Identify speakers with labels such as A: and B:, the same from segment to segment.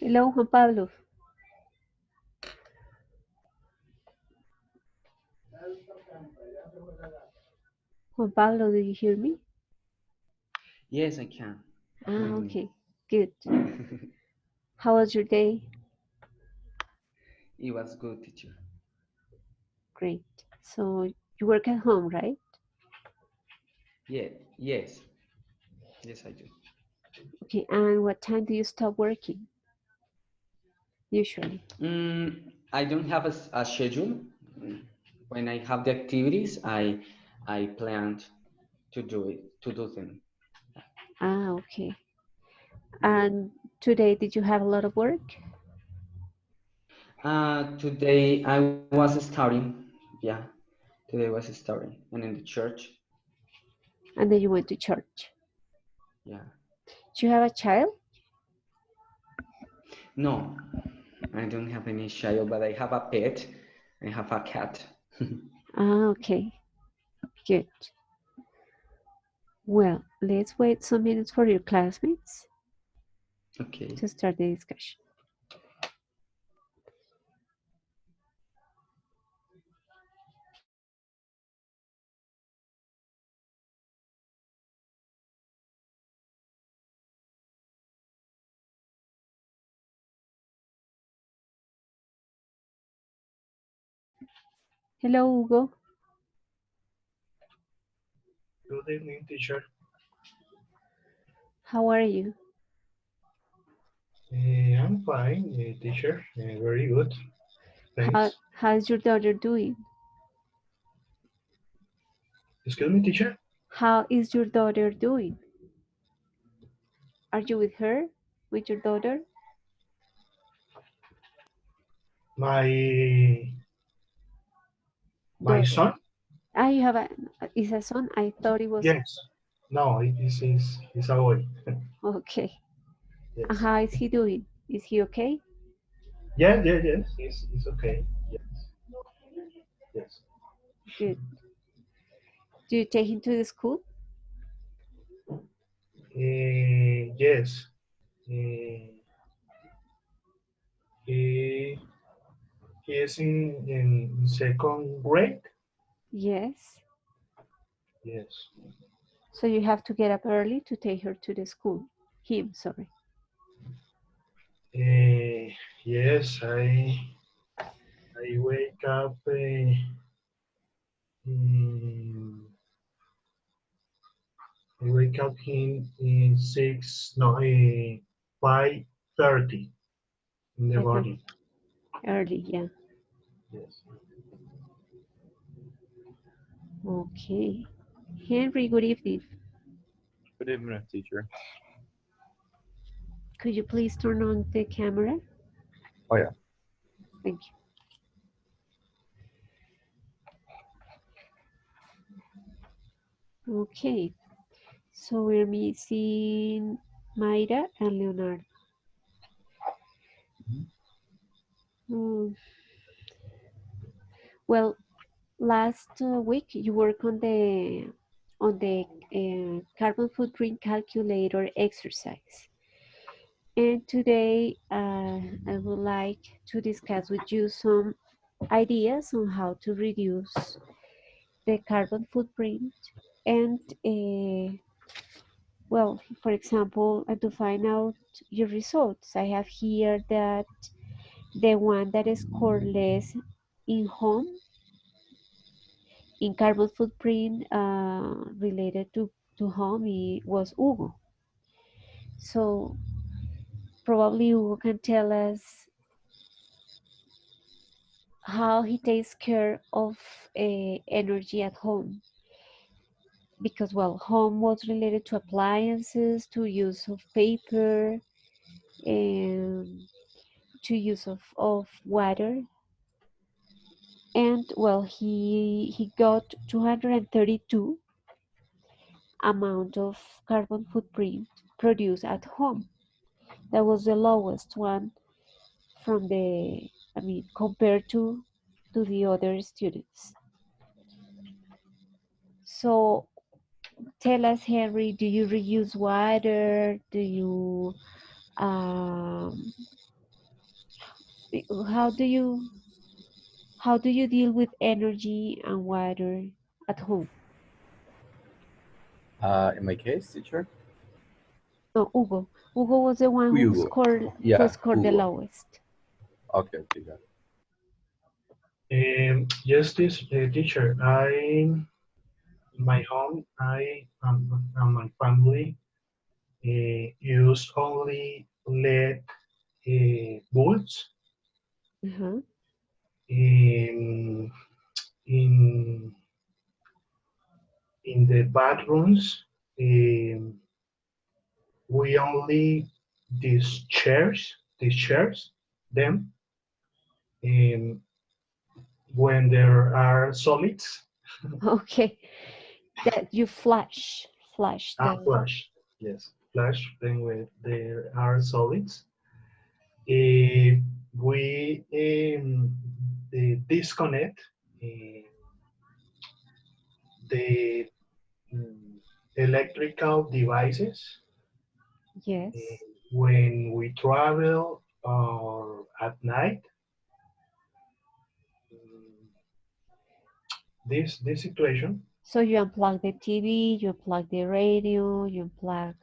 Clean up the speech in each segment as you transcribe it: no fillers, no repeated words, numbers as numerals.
A: Hello, Juan Pablo. Juan Pablo, do you hear me?
B: Yes, I can.
A: Ah,
B: Hear me.
A: okay, good. How was your day?
B: It was good, teacher.
A: Great. So you work at home, right?
B: Yeah, yes, yes, I do.
A: Okay, and what time do you stop working usually?
B: I don't have a schedule. Mm, When I have the activities, I planned to do it, to do them.
A: Ah, okay. And today, did you have a lot of work?
B: Today I was studying. Yeah, today was studying, and in the church.
A: And then you went to church.
B: Yeah.
A: Do you have a child?
B: No, I don't have any child, but I have a pet. I have a cat.
A: Ah, okay, good. Well, let's wait some minutes for your classmates
B: Okay.
A: to start the discussion. Hello, Hugo.
C: Good evening, teacher.
A: How are you?
C: I'm fine, teacher. Very good.
A: How,
C: Thanks.
A: how's your daughter doing?
C: Excuse me, teacher.
A: How is your daughter doing? Are you with her? With your daughter?
C: My my
A: Daughter.
C: son?
A: Ah, you have a is a son? I thought it was
C: Yes. No, it is a boy.
A: okay. And
C: Yes.
A: how is he doing? Is he okay?
C: Yes. It's okay. Yes. Yes.
A: Good. Do you take him to the school?
C: Yes. Uh, he he is in second grade.
A: Yes.
C: Yes.
A: So you have to get up early to take her to the school. Him, sorry.
C: Yes. I wake up. Mm, I wake up in 5:30 in the
A: 5:30.
C: morning.
A: Early, yeah.
C: Yes.
A: Okay. Henry, good evening.
D: Good evening, teacher.
A: Could you please turn on the camera?
D: Oh yeah.
A: Thank you. Okay. So we're missing Mayra and Leonardo.
D: Mhm.
A: Hmm. Well, last week you worked on the carbon footprint calculator exercise, and today I would like to discuss with you some ideas on how to reduce the carbon footprint and well, for example, to find out your results. I have here that the one that scored less in home in carbon footprint related to home was Hugo. So probably Hugo can tell us how he takes care of energy at home. Because, well, home was related to appliances, to use of paper, and to use of water. And, well, he got 232 amount of carbon footprint produced at home. That was the lowest one from compared to the other students. So tell us, Henry, do you reuse water? Do you um, How do you how do you deal with energy and water at home?
D: In my case, teacher.
A: No, Hugo. Hugo was the one
D: Hugo.
A: who
D: Yeah,
A: scored the
D: Hugo.
A: lowest.
D: Okay, okay, got it.
C: Yes, this teacher. In my home, I and my family use only LED bulbs
A: Uh-huh.
C: in in in the bathrooms. Um, we only these chairs, them um, when there are solids.
A: Okay. That you flash the
C: Flash, yes, flash. Then when there are solids, uh, we disconnect uh, the electrical devices
A: yes.
C: when we travel or at night. Mm, this situation,
A: So you unplug the TV, you unplug the radio, you unplug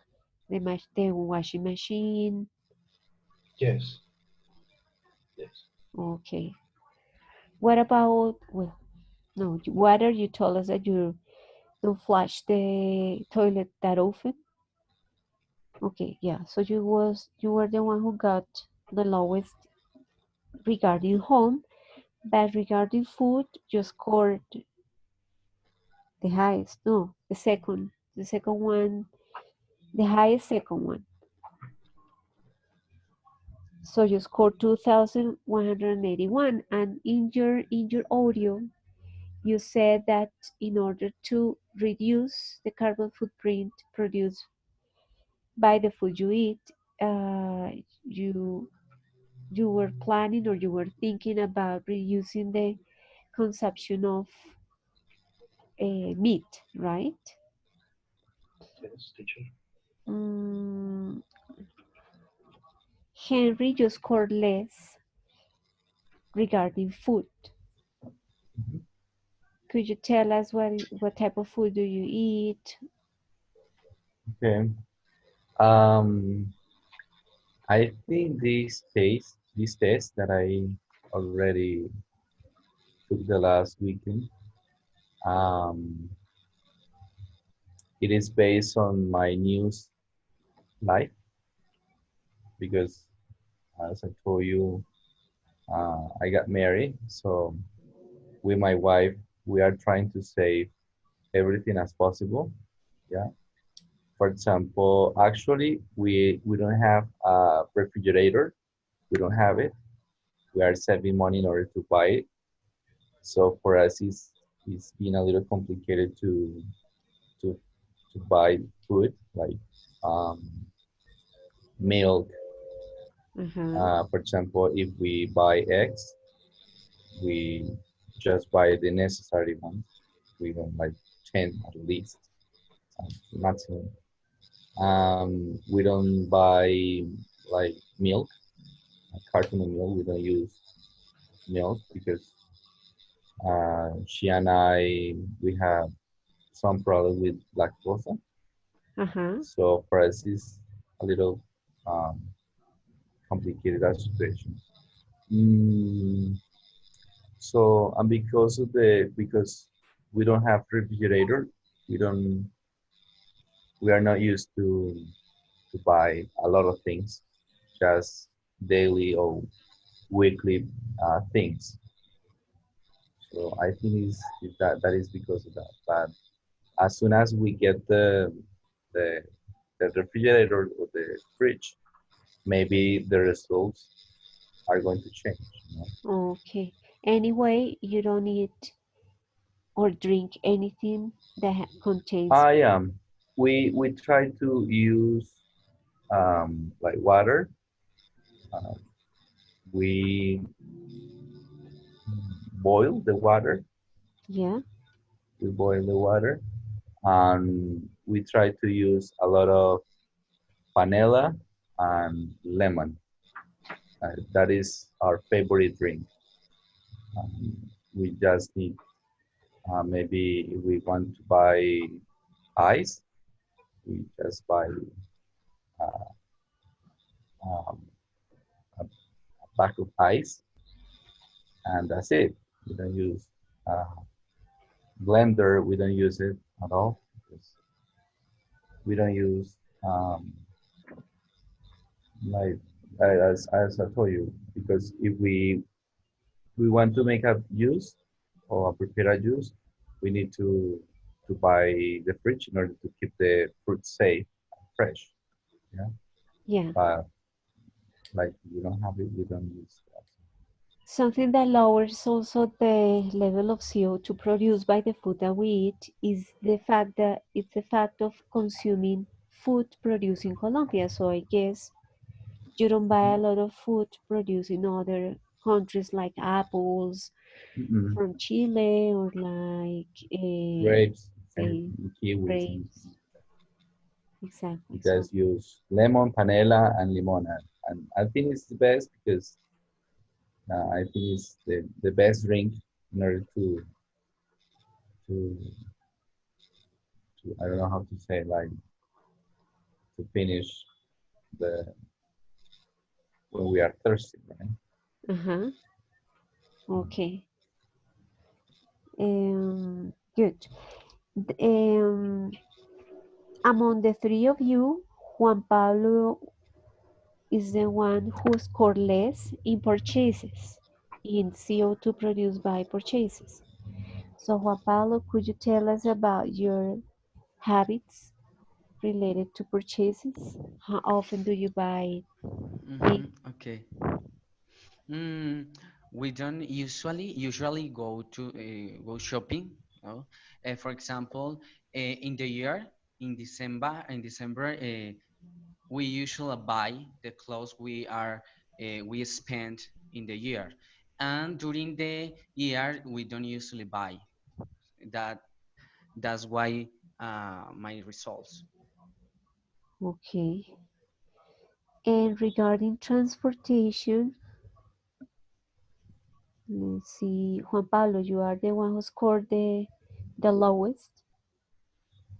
A: the washing machine.
C: yes, yes,
A: Okay. What about, well, no, water, you told us that you don't flush the toilet that often. Okay, yeah. So you were the one who got the lowest regarding home, but regarding food, you scored the highest. No, the second one, the highest second one. So you scored 2,181, and in your audio, you said that in order to reduce the carbon footprint produced by the food you eat, uh, you you were planning or you were thinking about reducing the consumption of meat, right?
C: yes, teacher.
A: Mm, Henry just scored less regarding food.
D: Mhm.
A: Could you tell us what type of food do you eat?
D: Okay. Um, I think this test that I already took the last weekend, um, it is based on my news life because, as I told you, I got married. So with my wife, we are trying to save everything as possible. Yeah. For example, actually, we don't have a refrigerator. We don't have it. We are saving money in order to buy it. So for us, it's been a little complicated to to buy food like um, milk.
A: Uh-huh.
D: For example, if we buy eggs, we just buy the necessary ones. We don't like 10 at least, maximum. We don't buy like milk, a carton of milk. We don't use milk because she and I, we have some problem with lactose.
A: Uh-huh.
D: So for us, it's a little um, complicated that situation. Mm, so and because we don't have refrigerator, we don't we are not used to buy a lot of things, just daily or weekly things. So I think is that is because of that. But as soon as we get the the refrigerator or the fridge, maybe the results are going to change. You know?
A: Okay. Anyway, you don't eat or drink anything that contains.
D: Yeah. We try to use like water. Uh, we boil the water.
A: Yeah.
D: We boil the water, and we try to use a lot of vanilla and lemon. That is our favorite drink. Um, we just need maybe if we want to buy ice, we just buy uh, um, a pack of ice, and that's it. We don't use uh, blender. We don't use it at all because we don't use like as I told you, because if we want to make a juice or prepare a juice, we need to buy the fridge in order to keep the fruit safe and fresh. Yeah,
A: Yeah.
D: but like we don't have it, we don't use that.
A: Something that lowers also the level of CO2 produced by the food that we eat is the fact that it's the fact of consuming food produced in Colombia. So I guess you don't buy a lot of food produced in other countries like apples
D: Mm-mm.
A: from Chile or like
D: Grapes and
A: say
D: kiwis, and
A: grapes. Exactly.
D: you
A: So
D: guys use lemon, panela, and limon, and I think it's the best because I think it's the best drink in order to I don't know how to say like to finish the when we are thirsty, right?
A: uh-huh. Okay. Good. Among the three of you, Juan Pablo is the one who scored less in purchases, in CO2 produced by purchases. So, Juan Pablo, could you tell us about your habits related to purchases? How often do you buy things?
B: Okay. Mm, we don't usually go to go shopping. No? For example, in the year in December, we usually buy the clothes we spend in the year, and during the year we don't usually buy that. That's why my results.
A: Okay. And regarding transportation, let's see, Juan Pablo, you are the one who scored the lowest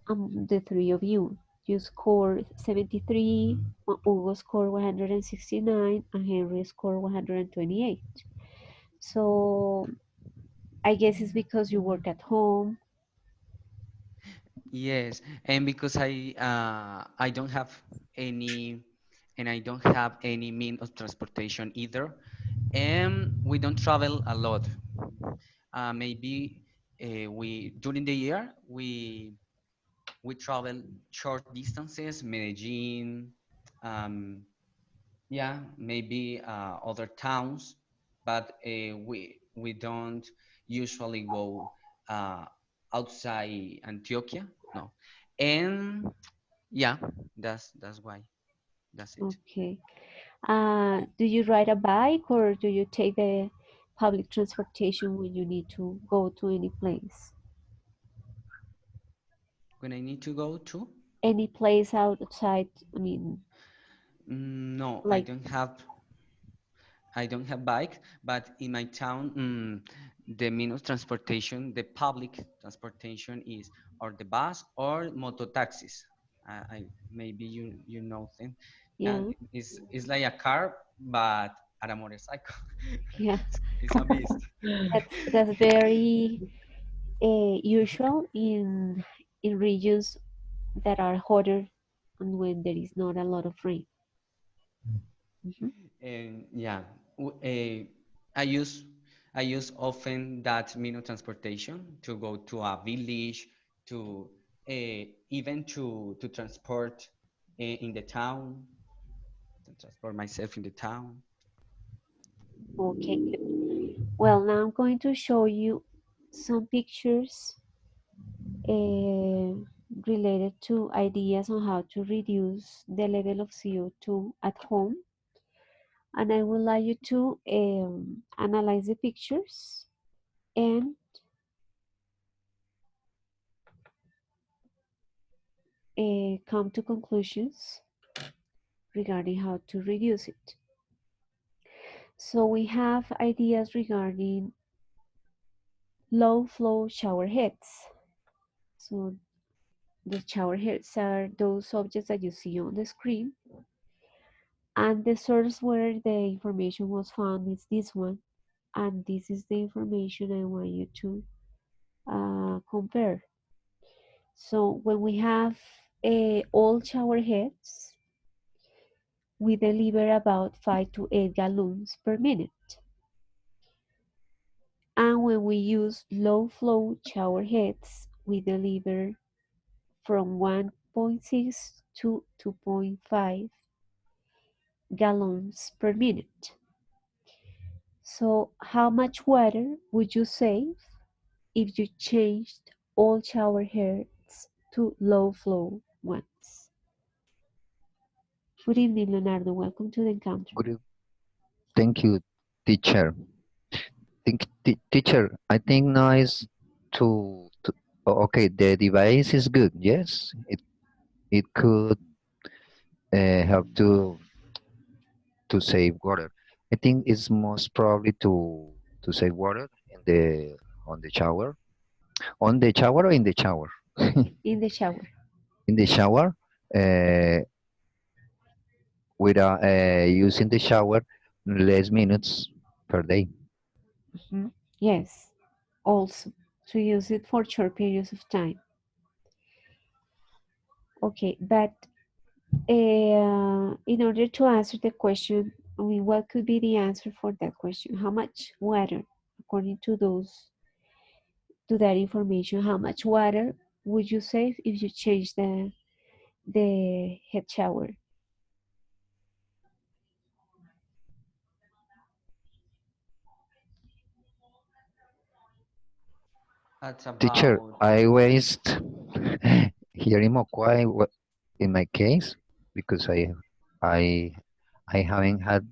A: the three of you. You scored 73, Hugo scored 169, and Henry scored 128. So I guess it's because you work at home.
B: Yes, and because I don't have any and I don't have any mean of transportation either, and we don't travel a lot. Maybe we during the year we travel short distances, Medellin, um, yeah, maybe other towns, but we don't usually go uh, outside Antioquia. No, and yeah, that's why. That's it.
A: Okay. Do you ride a bike or do you take the public transportation when you need to go to any place?
B: When I need to go to,
A: Any place outside, I mean,
B: no, I
A: like,
B: don't have. I don't have bike, but in my town, the means of transportation, the public transportation is or the bus or moto taxis. Maybe you know them.
A: yeah,
B: It's like a car, but at a motorcycle.
A: yeah.
B: It's a beast.
A: That's very usual in regions that are hotter and when there is not a lot of rain. Mhm.
B: And yeah, w- eh, I use I use often that means of transportation to go to a village, to even to transport in the town, to transport myself in the town.
A: Okay, good. Well, now I'm going to show you some pictures uh, related to ideas on how to reduce the level of CO2 at home. And I would like you to analyze the pictures and come to conclusions regarding how to reduce it. So we have ideas regarding low flow shower heads. So the shower heads are those objects that you see on the screen, and the source where the information was found is this one, and this is the information I want you to compare. So when we have all shower heads, we deliver about 5 to 8 gallons per minute. And when we use low flow shower heads, we deliver from 1.6 to 2.5 gallons per minute. So how much water would you save if you changed all shower heads to low flow ones? Good evening, Leonardo. Welcome to the encounter.
E: Good. Thank you, teacher. Teacher, I think now is okay. The device is good. Yes, it could help to save water. I think it's most probably to save water in the on the shower, on the shower or in the shower.
A: In the shower.
E: In the shower, uh, without using the shower less minutes per day.
A: Mhm. Yes, also to use it for short periods of time. Okay, but in order to answer the question, I mean, what could be the answer for that question? How much water, according to that information, how much water would you save if you change the head shower?
B: That's
E: Teacher,
B: about
E: I waste here in Mokwai, in my case, because I I haven't had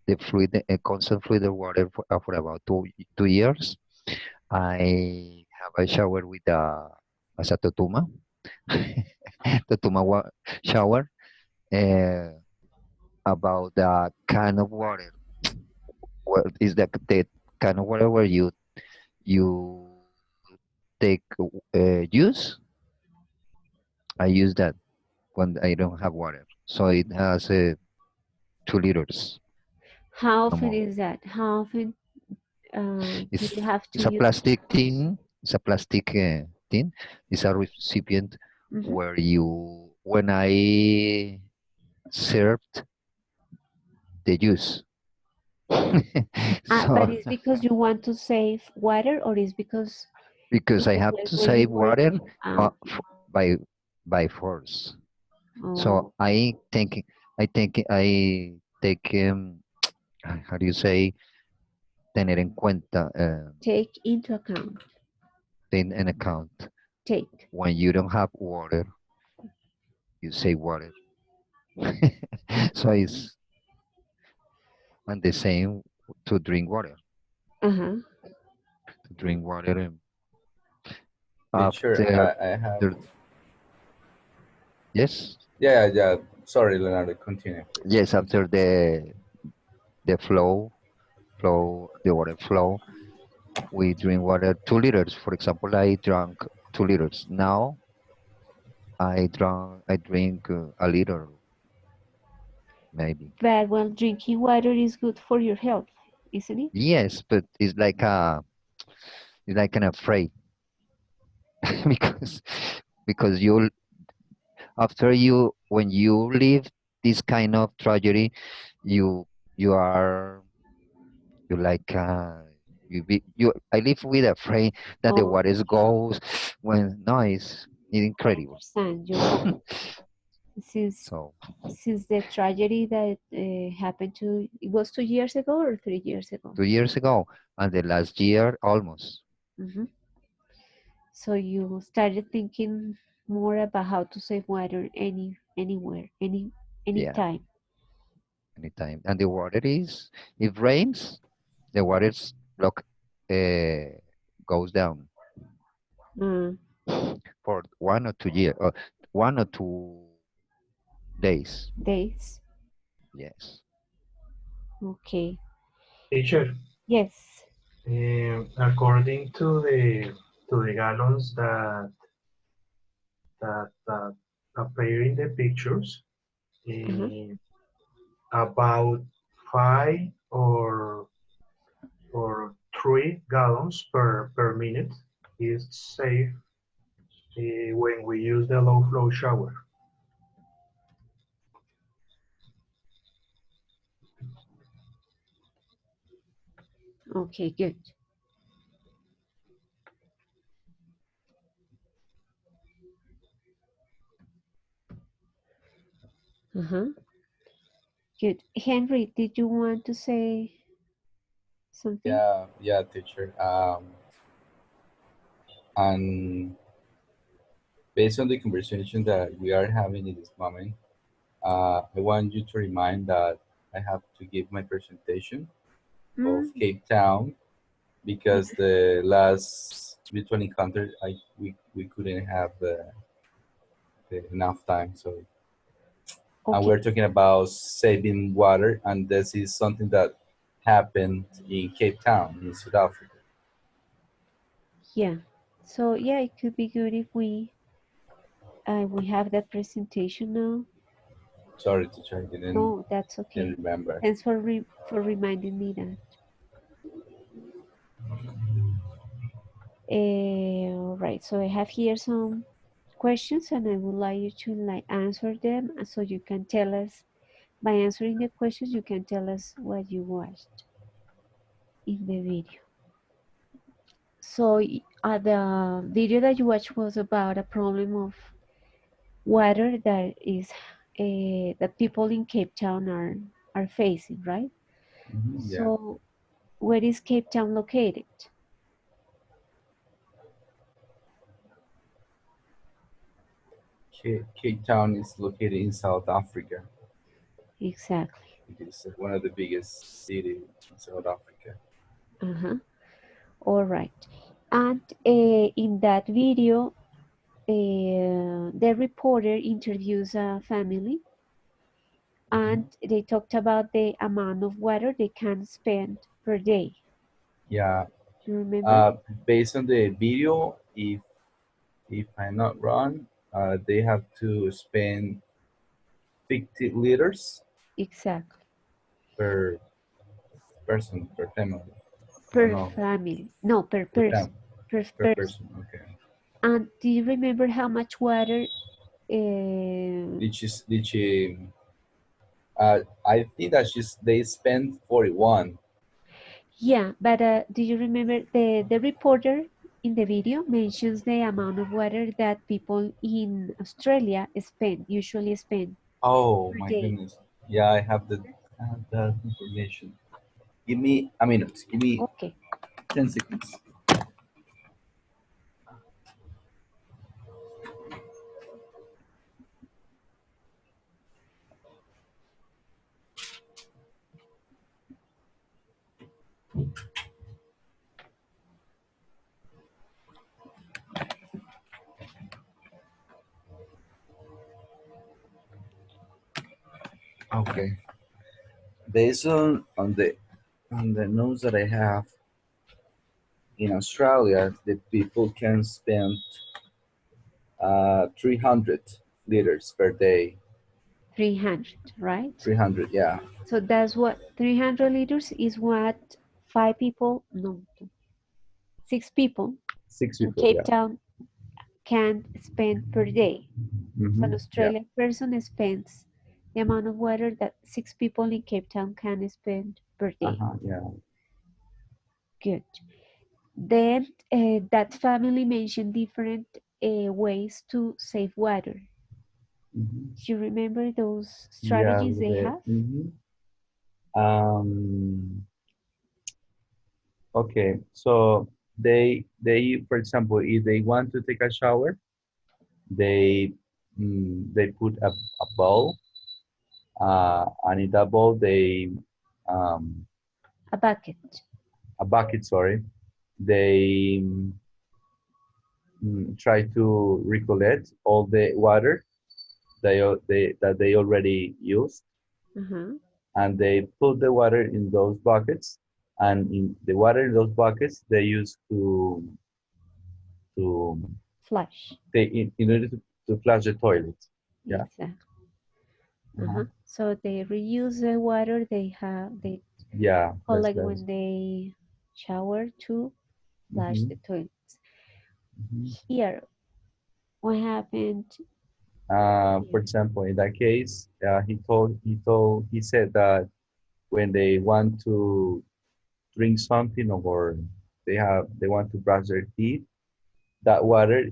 E: the fluid, a constant fluid of water for about 2 years. I have a shower with a Totuma, Totuma shower, uh, about the kind of water. What is the kind of water where you take use? I use that when I don't have water. So it has 2 liters,
A: How
E: no
A: often
E: more.
A: is that? How often do
E: It's
A: you have to
E: it's a
A: use?
E: plastic tin. It's a plastic tin. It's a recipient
A: Mhm.
E: where you when I served the juice.
A: But
E: So
A: it's because you want to save water, or is because
E: because
A: in
E: I
A: the
E: have
A: place
E: to
A: where you
E: save
A: work?
E: water uh,
A: Okay.
E: f- by by force. So
A: Oh,
E: I take how do you say tener en cuenta
A: take into account.
E: in an account
A: Take.
E: when you don't have water, you save water. So it's and the same to drink water.
A: Uh-huh.
E: To drink water
D: Teacher,
E: after
D: I have.
E: the, yes,
D: Yeah. Sorry, Leonardo. Continue, please.
E: yes, after
D: Continue.
E: the the water flow, we drink water 2 liters. For example, I drank 2 liters. Now I drink a liter maybe.
A: But well, drinking water is good for your health, isn't it?
E: Yes, but it's like an afraid because you after you when you live this kind of tragedy, you you are you like you I live with afraid that the
A: Oh,
E: waters goes when no it's
A: I
E: incredible.
A: understand your point. Since
E: So
A: since the tragedy that happened it was 2 years ago or 3 years ago.
E: 2 years ago and the last year almost.
A: Hmm. So you started thinking more about how to save water anywhere,
E: Yeah,
A: anytime.
E: anytime. And the water is if rains, the water's block uh, goes down
A: Uh,
E: for 1 or 2 years or 1 or 2 days.
A: Days.
E: Yes.
A: Okay.
C: Teacher,
A: Yes.
C: according to the gallons that appear in the pictures,
A: Uh-huh.
C: eh, about 5 or 3 gallons per minute is safe when we use the low flow shower.
A: Okay, good. Uh-huh. Good. Henry, did you want to say something?
D: Yeah, teacher. And based on the conversation that we are having in this moment, I want you to remind that I have to give my presentation of
A: Mm,
D: Cape Town
A: yeah.
D: because the last virtual encounter we couldn't have enough time. So and
A: Okay.
D: we're talking about saving water, and this is something that happened in Cape Town in South Africa.
A: Yeah. So yeah, it could be good if we have that presentation now.
D: Sorry, teacher, I didn't,
A: No, that's
D: didn't
A: okay.
D: remember.
A: Thanks for reminding me that. All right. So I have here some questions, and I would like you to like answer them, so you can tell us by answering the questions. You can tell us what you watched in the video. So the video that you watched was about a problem of water that is that people in Cape Town are facing, right?
D: Yeah,
A: So where is Cape Town located?
D: Cape Town is located in South Africa.
A: Exactly.
D: It is one of the biggest cities in South Africa.
A: Uh-huh. All right. And in that video, the reporter interviews a family, and
D: Mhm.
A: they talked about the amount of water they can spend per day.
D: Yeah,
A: Do you remember?
D: uh, based on the video, if I'm not wrong, they have to spend 50 liters
A: Exactly.
D: per person per family. I don't
A: Per
D: know,
A: family. No, per
D: per
A: person.
D: family,
A: Per
D: per
A: person.
D: person. Okay.
A: And do you remember how much water?
D: Did she? I think that they spent 41.
A: Yeah, but do you remember the reporter in the video mentions the amount of water that people in Australia usually spend
D: Oh
A: per
D: my
A: day?
D: goodness. Yeah, I have that information. Give me a minute. Give me
A: Okay.
D: 10 seconds. Okay. Based on the notes that I have, in Australia, the people can spend 300 liters per day.
A: 300, right?
D: 300, yeah.
A: So that's what 300 liters is what five people, no, six people
D: Six
A: in
D: people,
A: Cape
D: yeah.
A: Town can spend per day. So an
D: Yeah.
A: Australian person spends the amount of water that six people in Cape Town can spend per day.
D: Uh-huh, yeah.
A: Good. Then that family mentioned different ways to save water.
D: Hmm.
A: Do you remember those
D: Yeah, a
A: strategies
D: little
A: they
D: bit.
A: have?
D: Um, okay, so for example, if they want to take a shower, they they put a bowl, and in that bowl um,
A: A bucket.
D: a bucket, sorry, they try to recollect all the water that they already used,
A: Uh-huh.
D: and they put the water in those buckets, and in the water in those buckets they use to
A: Flush.
D: in order to flush the toilet. Yeah.
A: Exactly.
D: Uh-huh.
A: So they reuse the water they
D: Yeah,
A: collect
D: that's
A: when they shower to flush
D: mhm,
A: the toilets.
D: mhm.
A: Here, what happened?
D: For example, in that case, he said that when they want to drink something or they want to brush their teeth, that water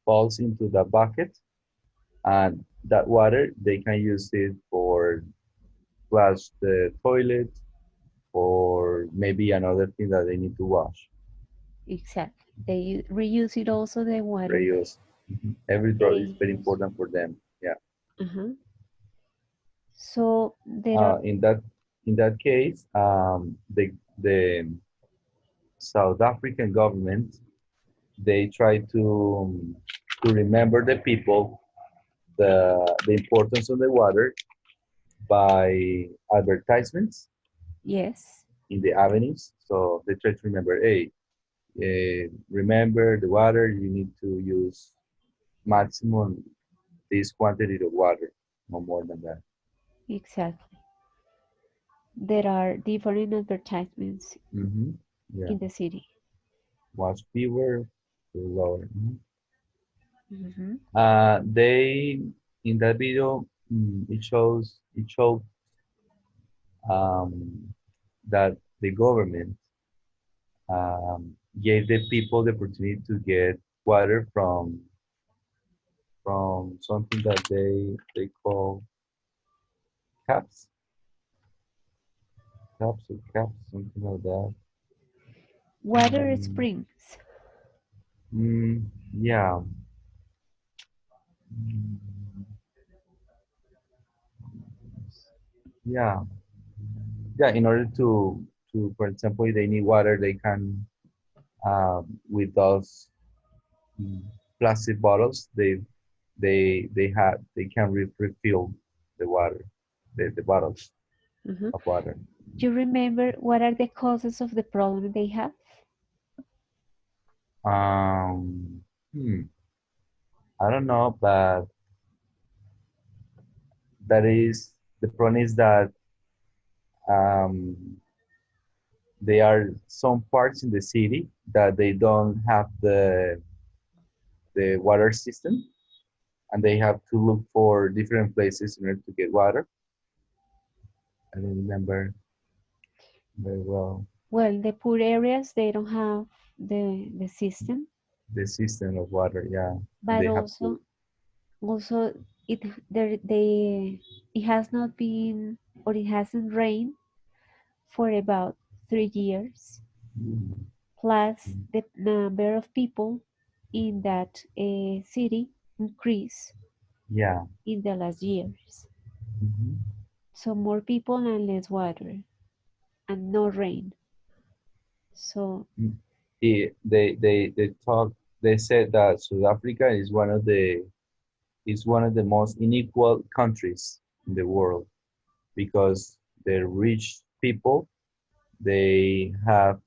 D: falls into the bucket, and that water they can use it for flush the toilet or maybe another thing that they need to wash.
A: Exactly. They reuse it also the water
D: Reuse. Mhm. Every drop is
A: they
D: very
A: use.
D: important for them. Yeah.
A: Uh-huh. So there are,
D: In that case, the South African government they try to remember the people the importance of the water by advertisements
A: yes,
D: in the avenues. So they try to remember, hey, remember the water. You need to use maximum this quantity of water, no more than that.
A: exactly. There are different advertisements
D: Hmm. Yeah,
A: in the city.
D: much fewer, to lower. Mhm.
A: Hmm.
D: They in that video, it showed um, that the government gave the people the opportunity to get water from something that they call caps, something like that.
A: Water
D: Um,
A: springs.
D: yeah. Mm, yeah, yeah. In order for example, if they need water, they can with those mm, plastic bottles. They can refill the water, the bottles
A: Hmm.
D: of water.
A: Do you remember what are the causes of the problem they have?
D: Um, hmm, I don't know, but that is the problem is that um, there are some parts in the city that they don't have the water system, and they have to look for different places in order to get water. I don't remember very well
A: Well, the poor areas, they don't have the system,
D: the system of water. Yeah, and
A: but
D: they have to.
A: also it there they it has not been or it hasn't rained for about 3 years.
D: Mm,
A: Plus,
D: mm,
A: the number of people in that city increased
D: yeah.
A: in the last years.
D: Mhm.
A: So more people and less water and no rain. So
D: Mm. They talk. They said that South Africa is one of the most unequal countries in the world because the rich people they have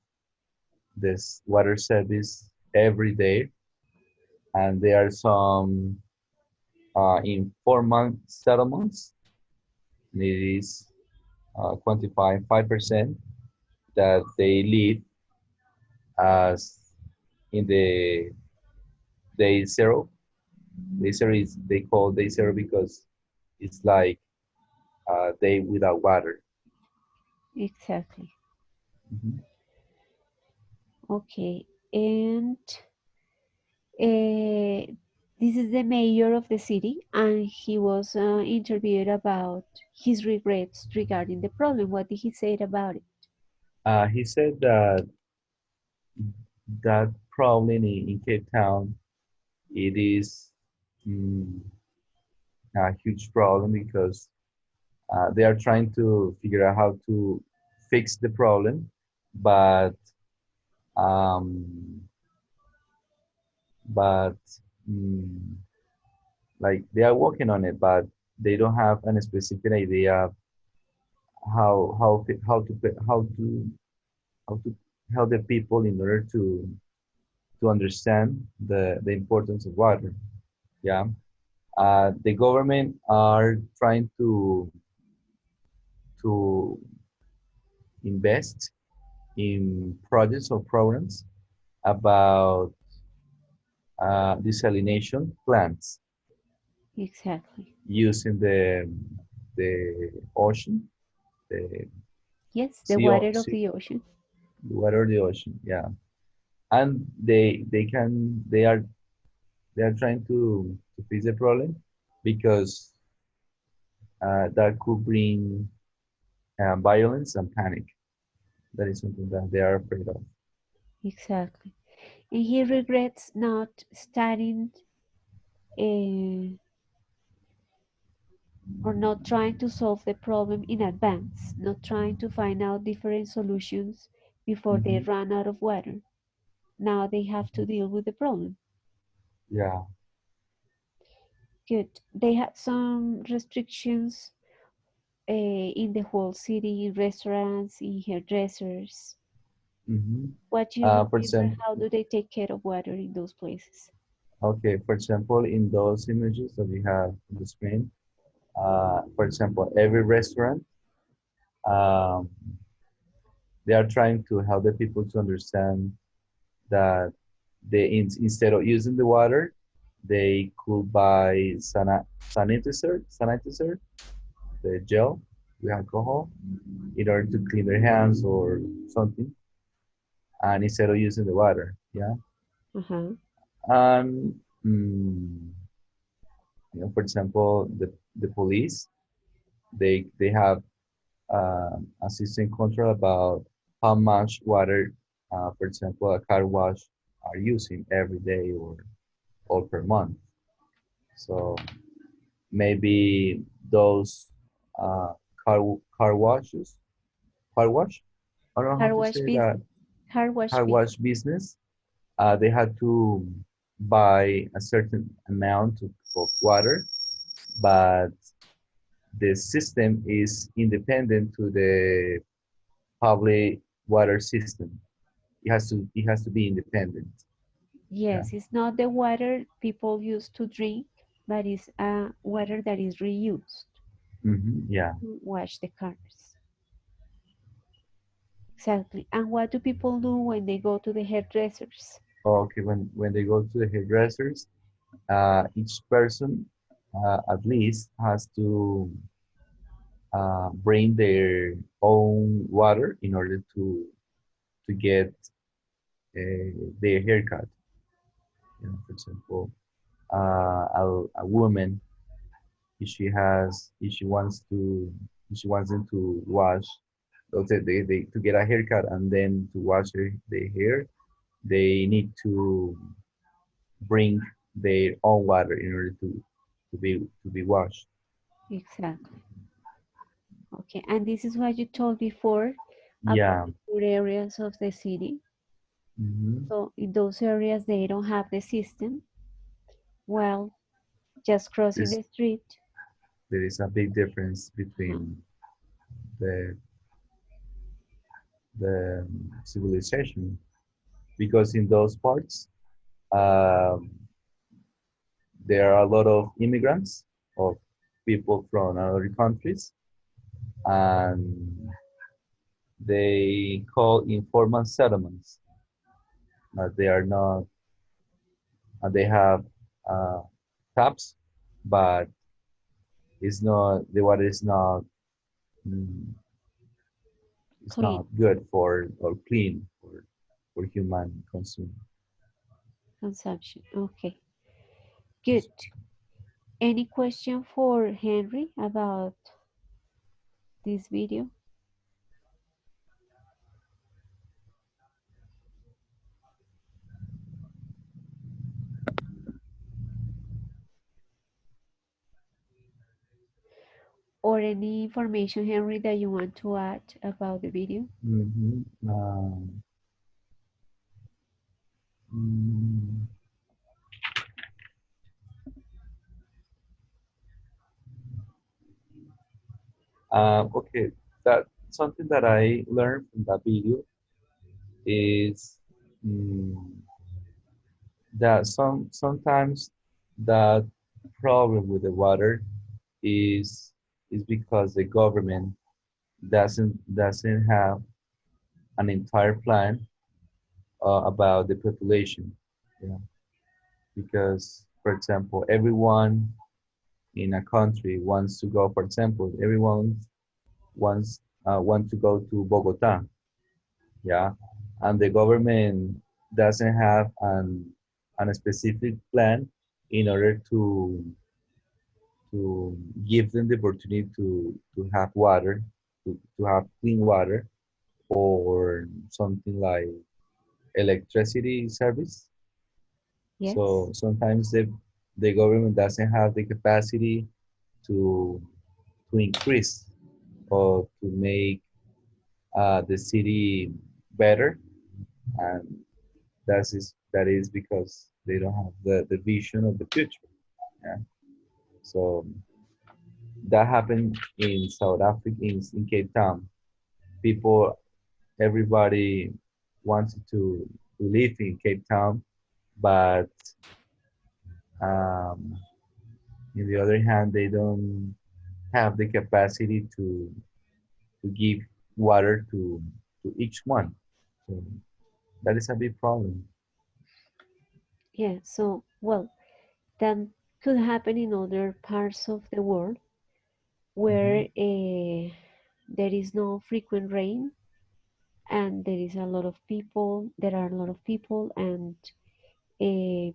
D: this water service every day, and there are some informal settlements. And it is quantified 5% that they live as in the day zero. Day zero is they call day zero because it's like a day without water.
A: exactly.
D: Mhm.
A: Okay. And this is the mayor of the city, and he was interviewed about his regrets regarding the problem. What did he say about it?
D: He said that that problem in Cape Town it is mm, a huge problem because they are trying to figure out how to fix the problem, but um, but mm, like they are working on it, but they don't have any specific idea how to how to help the people in order to understand the importance of water. Yeah. The government are trying to invest in projects or programs about desalination plants
A: Exactly.
D: using the ocean, the
A: Yes, the
D: sea,
A: water of the ocean.
D: the water of the ocean. Yeah, and they are trying to fix the problem because that could bring violence and panic. That is something that they are afraid of.
A: Exactly. And he regrets not studying uh, or not trying to solve the problem in advance, not trying to find out different solutions before they
D: Hmm.
A: run out of water. Now they have to deal with the problem.
D: Yeah.
A: Good. They had some restrictions in the whole city, in restaurants, in hairdressers.
D: Hmm.
A: What do you
D: For
A: remember?
D: example,
A: How do they take care of water in those places?
D: okay, for example, in those images that we have on the screen, for example, every restaurant, um, they are trying to help the people to understand that instead of using the water, they could buy sanitizer, the gel with alcohol, in order to clean their hands or something, and instead of using the water, yeah.
A: Uh-huh.
D: And for example, the police, they have a system control about how much water, for example, a car wash are using every day or per month. So maybe those uh, car car washes, car wash. I don't know how
A: Car
D: to
A: wash
D: say that.
A: business. Car wash
D: Car
A: business.
D: wash business. They had to buy a certain amount of water, but the system is independent to the public water system. It has to be independent. Yeah.
A: Yes, it's not the water people use to drink, but it's water that is reused
D: Yeah.
A: to wash the cars. Exactly. And what do people do when they go to the hairdressers?
D: Okay. When they go to the hairdressers, each person at least has to bring their own water in order to get their haircut. For example, a woman, if she wants them to wash, let's say to get a haircut and then to wash their hair, they need to bring their own water in order to be washed.
A: Exactly. Okay. And this is what you told before about
D: Yeah.
A: the poor areas of the city.
D: Hmm.
A: So in those areas, they don't have the system. Well, just crossing
D: There's
A: the street.
D: there is a big difference
A: Uh-huh.
D: between the the civilization because in those parts um, there are a lot of immigrants of people from other countries, and they call informal settlements. They are not. They have uh, taps, but it's not. The water is not. mm, It's
A: Clean
D: not good for or clean for human consume.
A: consumption. Okay. Good. Any question for Henry about this video? Or any information, Henry, that you want to add about the video?
D: Hmm. Mm, okay, that something that I learned from that video is mm, that sometimes that problem with the water is because the government doesn't have an entire plan about the population. Yeah, because for example, everyone in a country wants to go. For example, everyone want to go to Bogota. Yeah, and the government doesn't have an specific plan in order to give them the opportunity to have water, to have clean water, or something like electricity service.
A: Yes.
D: So sometimes the government doesn't have the capacity to to increase or to make the city better, and that is because they don't have the vision of the future. Yeah. So that happened in South Africa, in Cape Town. People, everybody wanted to live in Cape Town, but um, in the other hand, they don't have the capacity to give water to each one. So that is a big problem.
A: Yeah. So, well, that could happen in other parts of the world where
D: Mhm,
A: there is no frequent rain and there are a lot of people, and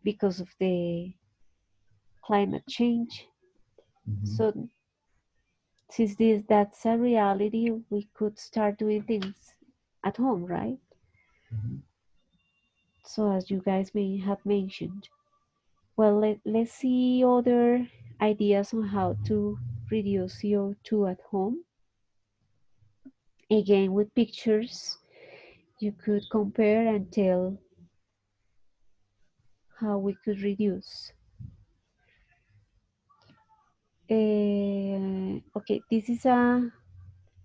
A: because of the climate change.
D: mhm,
A: So since that's a reality, we could start doing things at home, right?
D: mhm.
A: So as you guys may have mentioned. Well, let's see other ideas on how to reduce CO2 at home. Again, with pictures, you could compare and tell how we could reduce. Okay, this is an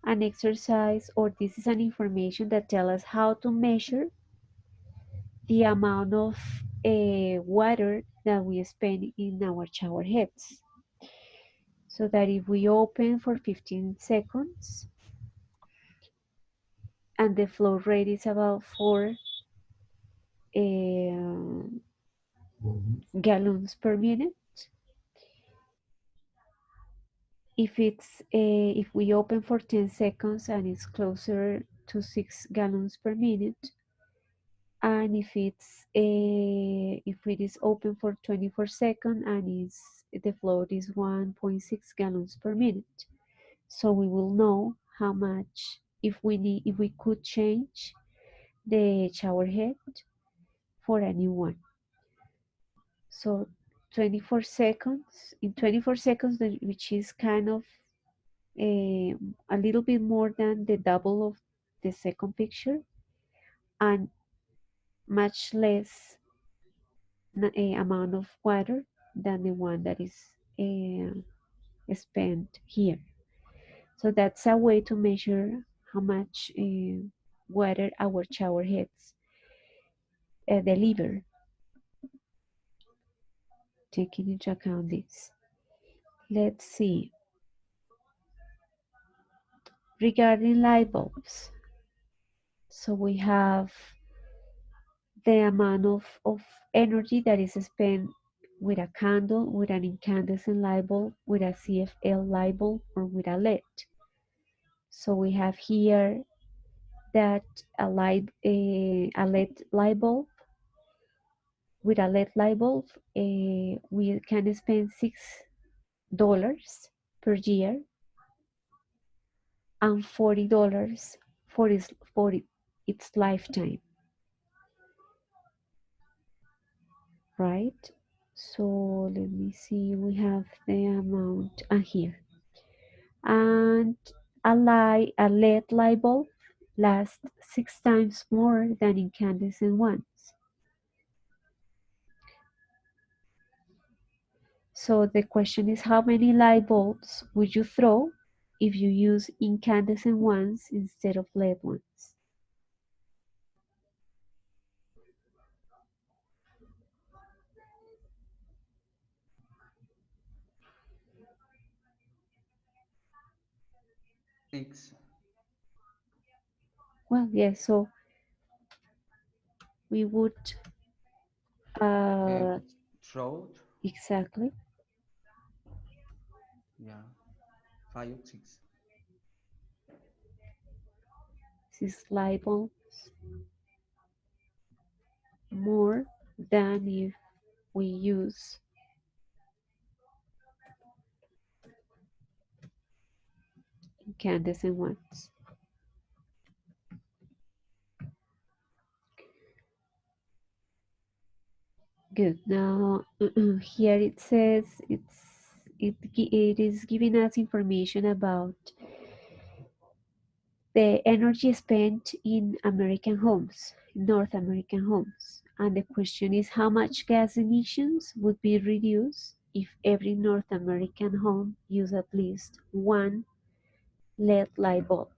A: exercise, or this is an information that tell us how to measure the amount of water that we spend in our shower heads. So that if we open for 15 seconds and the flow rate is about 4 um,
D: Mhm.
A: gallons per minute, if we open for 10 seconds and it's closer to 6 gallons per minute, and if it is open for 24 seconds and the flow is 1.6 gallons per minute, so we will know how much, if we could change the shower head for a new one. So 24 seconds, in 24 seconds, which is kind of a little bit more than the double of the second picture, and much less amount of water than the one that is spent here. So that's a way to measure how much water our shower heads deliver, taking into account this. Let's see. Regarding light bulbs, so we have the amount of energy that is spent with a candle, with an incandescent light bulb, with a CFL light bulb, or with a LED. So we have here that a LED light bulb, with a LED light bulb, we can spend $6 per year and $40 for its lifetime, right? So let me see, we have the amount here. And a LED light bulb lasts 6 times more than incandescent ones. So the question is, how many light bulbs would you throw if you use incandescent ones instead of LED ones?
B: 6.
A: Well, yes, so we would
B: Um,
A: uh,
B: throat.
A: exactly
B: Yeah. 5 or 6.
A: this label more than if we use incandescent ones. Good. Now here it says it is giving us information about the energy spent in American homes, North American homes. And the question is how much gas emissions would be reduced if every North American home used at least one LED light bulb.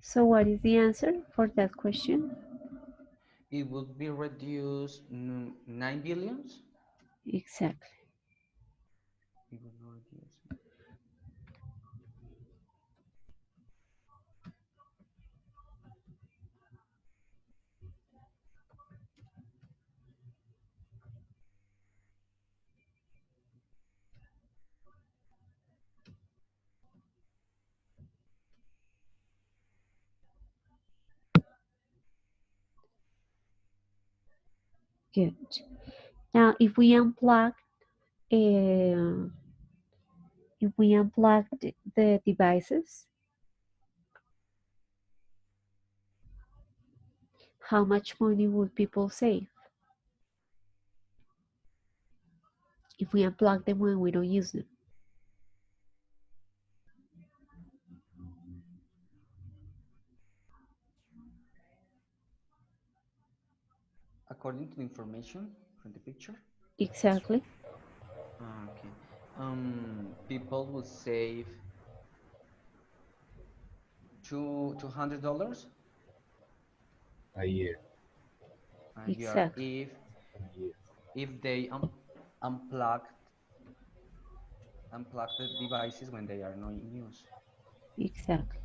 A: So what is the answer for that question?
B: It would be reduced 9 billions.
A: Exactly.
B: It would be reduced.
A: Good. Now uh, if we unplug the devices, how much money would people save if we unplug them when we don't use them?
B: According to the information from the picture.
A: Exactly.
B: Okay. People would save $200
D: A year.
B: a year
A: Exactly.
D: A year.
B: if they unplug unplug the devices when they are not in use.
A: Exactly.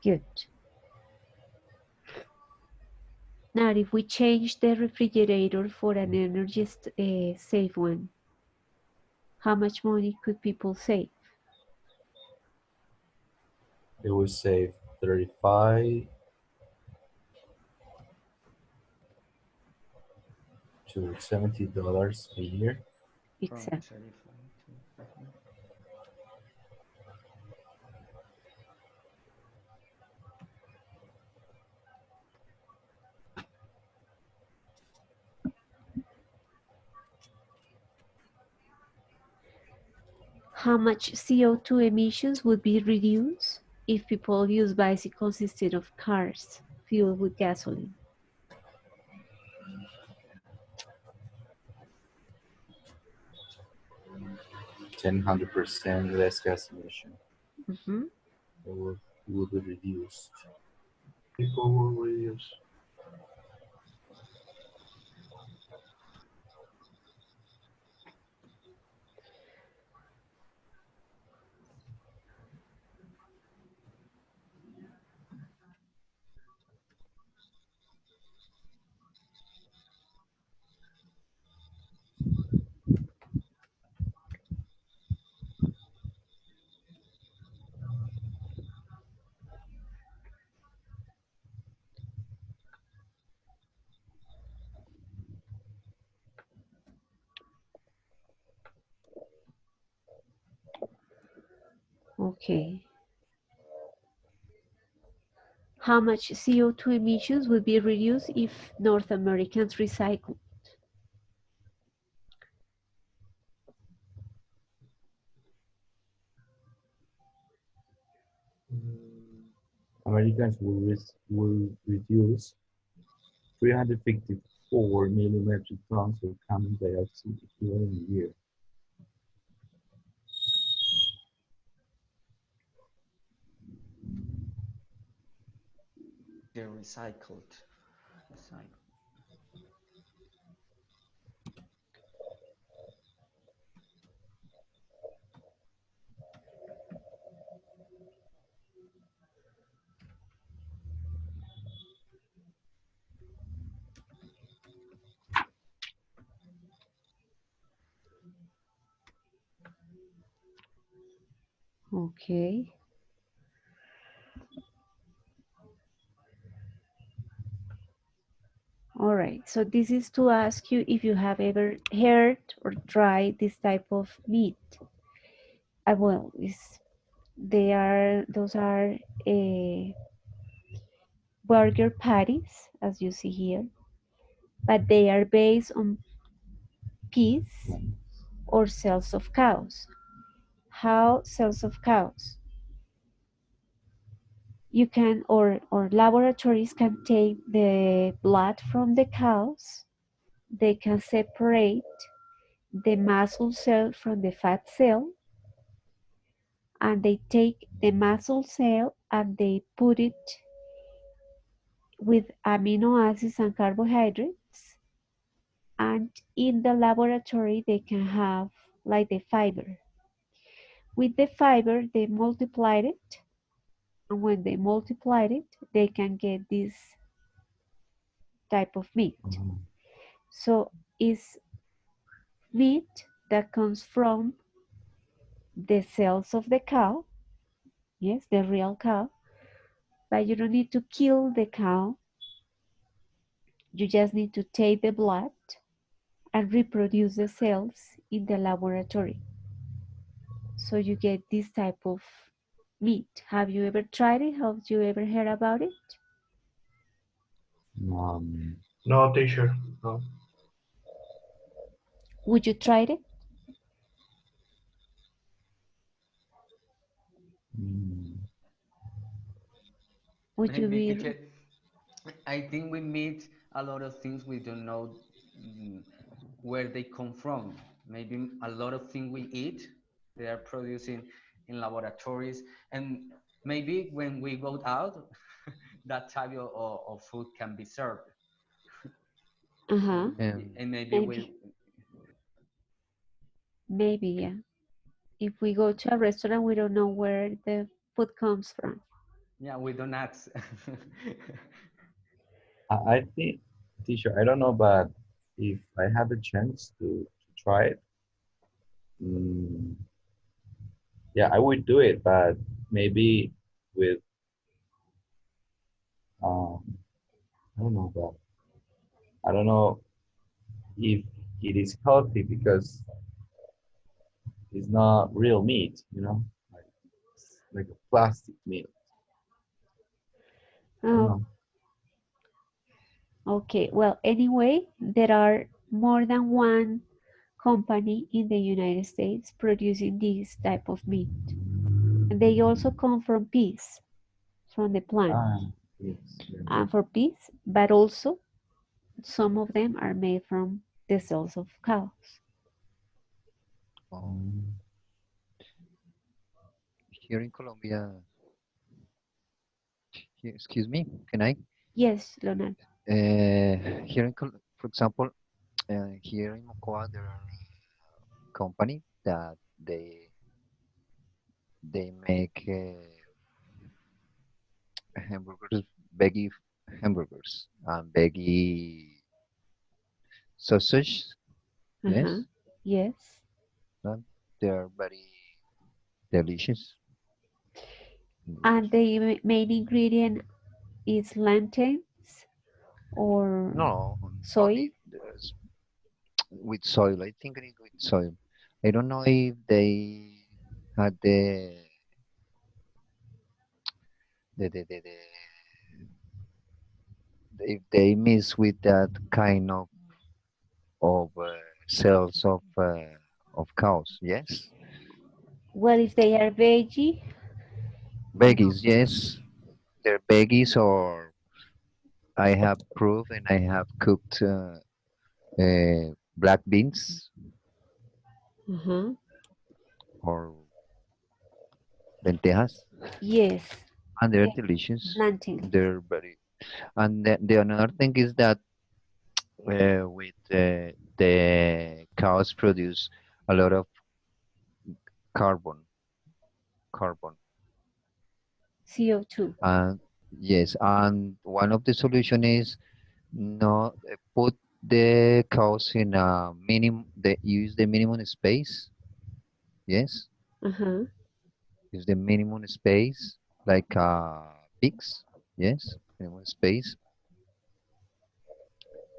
A: Good. Now, if we change the refrigerator for an energy safe one, how much money could people save?
D: They will save 35 to $70 a year.
B: From
A: Exactly.
B: 35 to 500.
A: How much CO2 emissions would be reduced if people use bicycles instead of cars fueled with gasoline?
D: 100% less gas emission.
A: Mhm.
D: It will be reduced.
C: People will reduce.
A: Okay. how much CO2 emissions would be reduced if North Americans recycle?
C: Mm,
D: Americans will reduce 354 millimetric tons of carbon dioxide equivalent a year.
B: The recycled. Recycled.
A: Okay. All right, so this is to ask you if you have ever heard or tried this type of meat. Well, those are burger patties, as you see here, but they are based on peas or cells of cows. How cells of cows? You can, or laboratories can take the blood from the cows. They can separate the muscle cell from the fat cell, and they take the muscle cell and they put it with amino acids and carbohydrates, and in the laboratory they can have like the fiber. With the fiber they multiplied it, and when they multiplied it they can get this type of meat. So it's meat that comes from the cells of the cow, yes, the real cow, but you don't need to kill the cow. You just need to take the blood and reproduce the cells in the laboratory. So you get this type of meat. Have you ever tried it? Have you ever heard about it?
D: Um,
C: no, teacher. No.
A: Would you try it?
D: mm,
A: Would you
B: Maybe
A: be?
B: because I think we meet a lot of things we don't know mm, where they come from. Maybe a lot of things we eat, they are producing in laboratories, and maybe when we go out, that type of food can be served.
A: Uh-huh.
B: And maybe we,
A: Maybe. Maybe, yeah. If we go to a restaurant, we don't know where the food comes from.
B: yeah, we don't ask.
D: I think, teacher, I don't know, but if I had the chance to try it, mm, yeah, I would do it, but maybe with, um, I don't know, but I don't know if it is healthy because it's not real meat, like, it's like a plastic meat. I don't
A: Oh,
D: know.
A: okay. Well, anyway, there are more than one company in the United States producing this type of meat. And they also come from peas, from the plant,
D: Ah, yes, yeah.
A: and for peas, but also some of them are made from the cells of cows.
E: Oh, here in Colombia, excuse me, can I?
A: Yes, Leonardo.
E: Here in, for example, here in Mocoa, there are company that they make hamburgers, veggie hamburgers, and veggie sausage.
A: Uh-huh.
E: Yes,
A: Yes.
E: and they are very delicious.
A: And the main ingredient is plantains or
E: No,
A: soy.
E: only with soil. I think it is with soil. I don't know if they had the if they miss with that kind of cells of cows, yes.
A: Well, if they are veggie, no.
E: Veggies, yes, they're veggies, or I have proof and I have cooked black beans
A: Uh-huh.
E: or lentejas,
A: Yes,
E: and they're
A: yes,
E: delicious.
A: lentils.
E: They're very. And the another thing is that with the cows produce a lot of carbon, carbon.
A: CO2.
E: And yes, and one of the solution is no put the cows in a minimum. They use the minimum space. Yes,
A: Uh-huh.
E: use the minimum space like pigs. Yes, minimum space.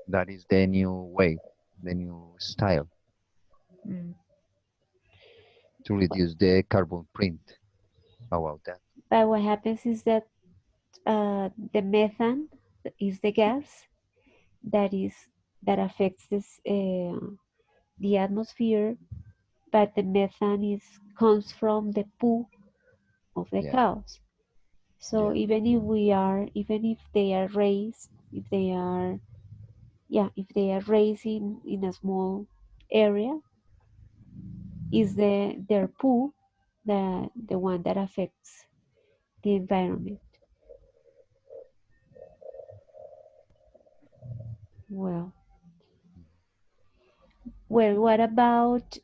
E: That is the new way, the new style
A: Mm.
E: to reduce the carbon print about that.
A: But what happens is that the methane is the gas that is that affects the atmosphere, but the methane is comes from the poo of the
E: Yeah,
A: cows. So
E: yeah,
A: even if they are raised, if they are, yeah, if they are raised in a small area, is their poo the one that affects the environment. Well, what about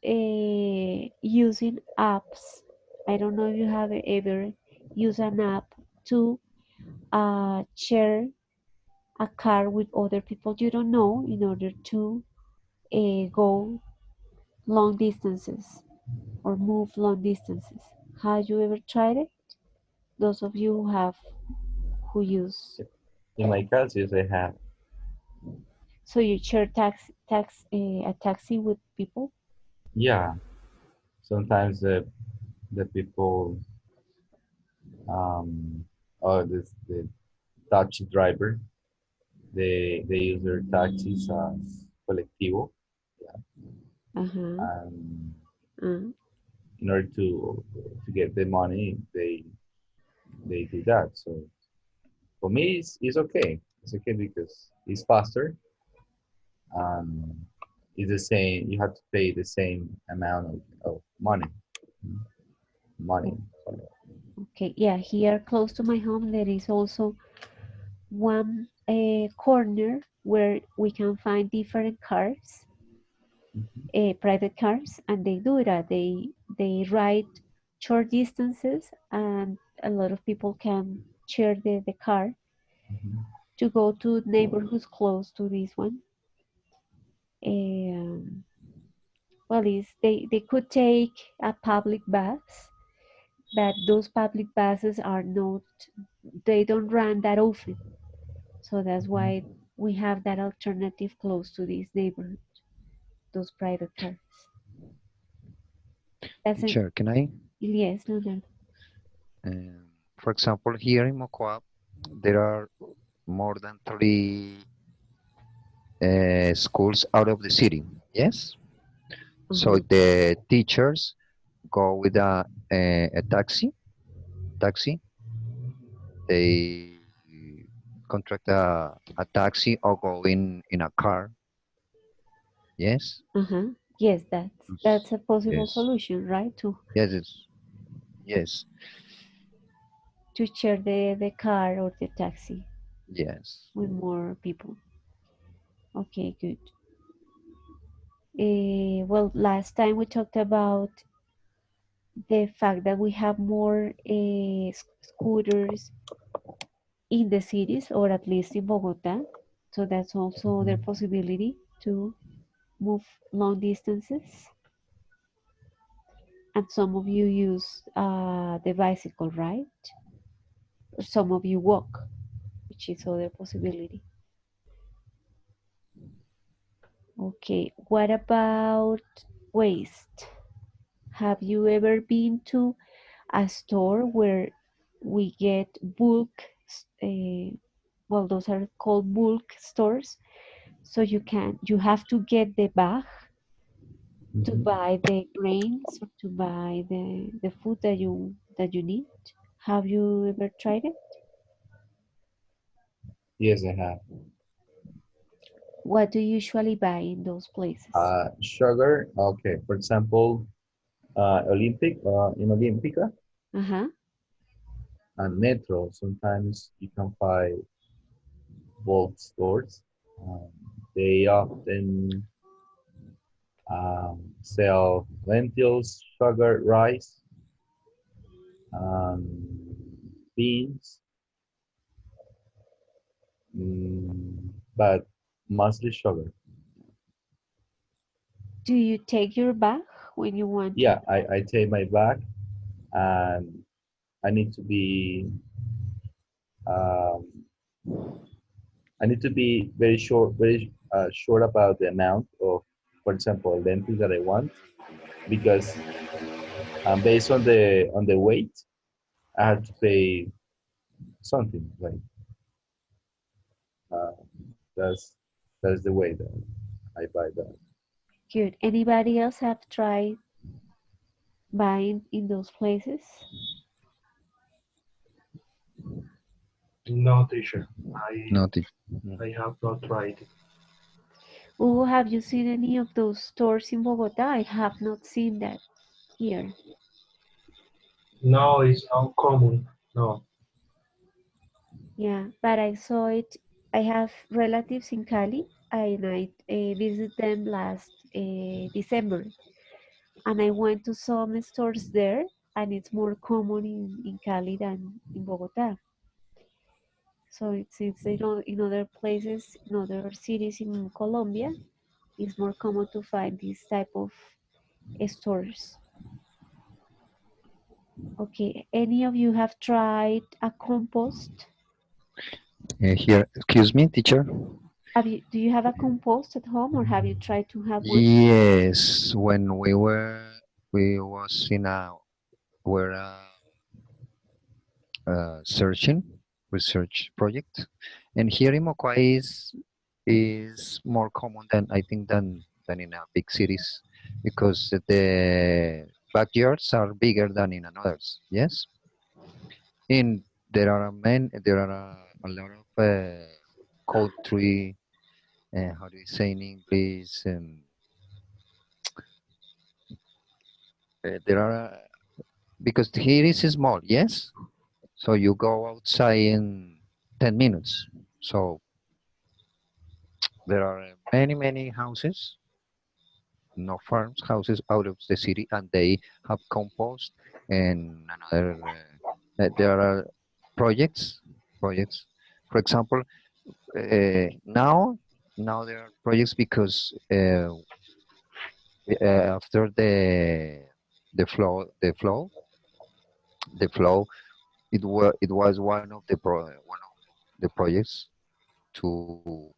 A: using apps? I don't know if you have ever used an app to share a car with other people you don't know in order to go long distances or move long distances. Have you ever tried it? Those of you who use,
D: In my case, yes, I have.
A: so you share a taxi with people?
D: Yeah, sometimes the people, um, or the taxi driver, they use their taxis as colectivo, yeah,
A: Uh-huh.
D: and
A: Uh,
D: in order to get the money, they do that. So for me, it's okay. It's okay because it's faster and it's the same. You have to pay the same amount of money. Money. Sorry.
A: okay, yeah, here close to my home there is also one corner where we can find different cars, private cars, and they do that. They ride short distances, and a lot of people can share the car
D: Mhm.
A: to go to neighborhoods close to this one. Um, well, they could take a public bus, but those public buses are not, they don't run that often. So that's why we have that alternative close to this neighborhood, those private cars. That's it.
E: teacher, can I?
A: Yes, Leonardo.
E: Um, for example, here in Mocoa, there are more than three schools out of the city. Yes, so
A: Uh-huh.
E: the teachers go with a taxi. They contract a taxi or go in a car. Yes,
A: Uh-huh. Yes, that's a possible
E: yes,
A: solution, right?
E: yes, yes,
A: To share the car or the taxi
E: yes.
A: with more people. Okay, good. Well, last time we talked about the fact that we have more scooters in the cities, or at least in Bogota. So that's also their possibility to move long distances. And some of you use the bicycle, right? Or some of you walk, which is other possibility. Okay, what about waste? Have you ever been to a store where we get bulk, uh, well, those are called bulk stores. So you have to get the bag to
D: Mhm.
A: buy the grains or to buy the food that you need. Have you ever tried it?
D: Yes, I have.
A: What do you usually buy in those places?
D: Sugar. Okay. For example, in Olympica
A: Uh-huh.
D: and Metro, sometimes you can find bulk stores. Um, they often sell lentils, sugar, rice, um, beans, but mostly sugar.
A: Do you take your bag when you want to
D: Yeah,
A: buy?
D: I take my bag and I need to be um, I need to be very short about the amount of, for example, lentils that I want because based on the weight, I have to pay something like uh, that's that's the way that I buy that.
A: Good. Anybody else have tried buying in those places?
C: No, teacher. I
E: No,
C: I have not tried it.
A: Or have you seen any of those stores in Bogota? I have not seen that here.
C: No, it's not common. No.
A: Yeah, but I saw it. I have relatives in Cali, and I visited them last December, and I went to some stores there, and it's more common in Cali than in Bogota. So it seems in other places, in other cities in Colombia, it's more common to find this type of stores. Okay, any of you have tried a compost?
E: here, excuse me, teacher.
A: Do you have a compost at home, or have you tried to have one?
E: Yes, when we was in a were searching research project, and here in Moquai is more common than I think than in big cities because the backyards are bigger than in others. Yes, in there are a lot of country. How do you say in English? There are because here is small. Yes, so you go outside in 10 minutes. So there are many houses, no farms, houses out of the city, and they have compost and another. There are projects. For example, now there are projects because after the flow, it was one of the projects to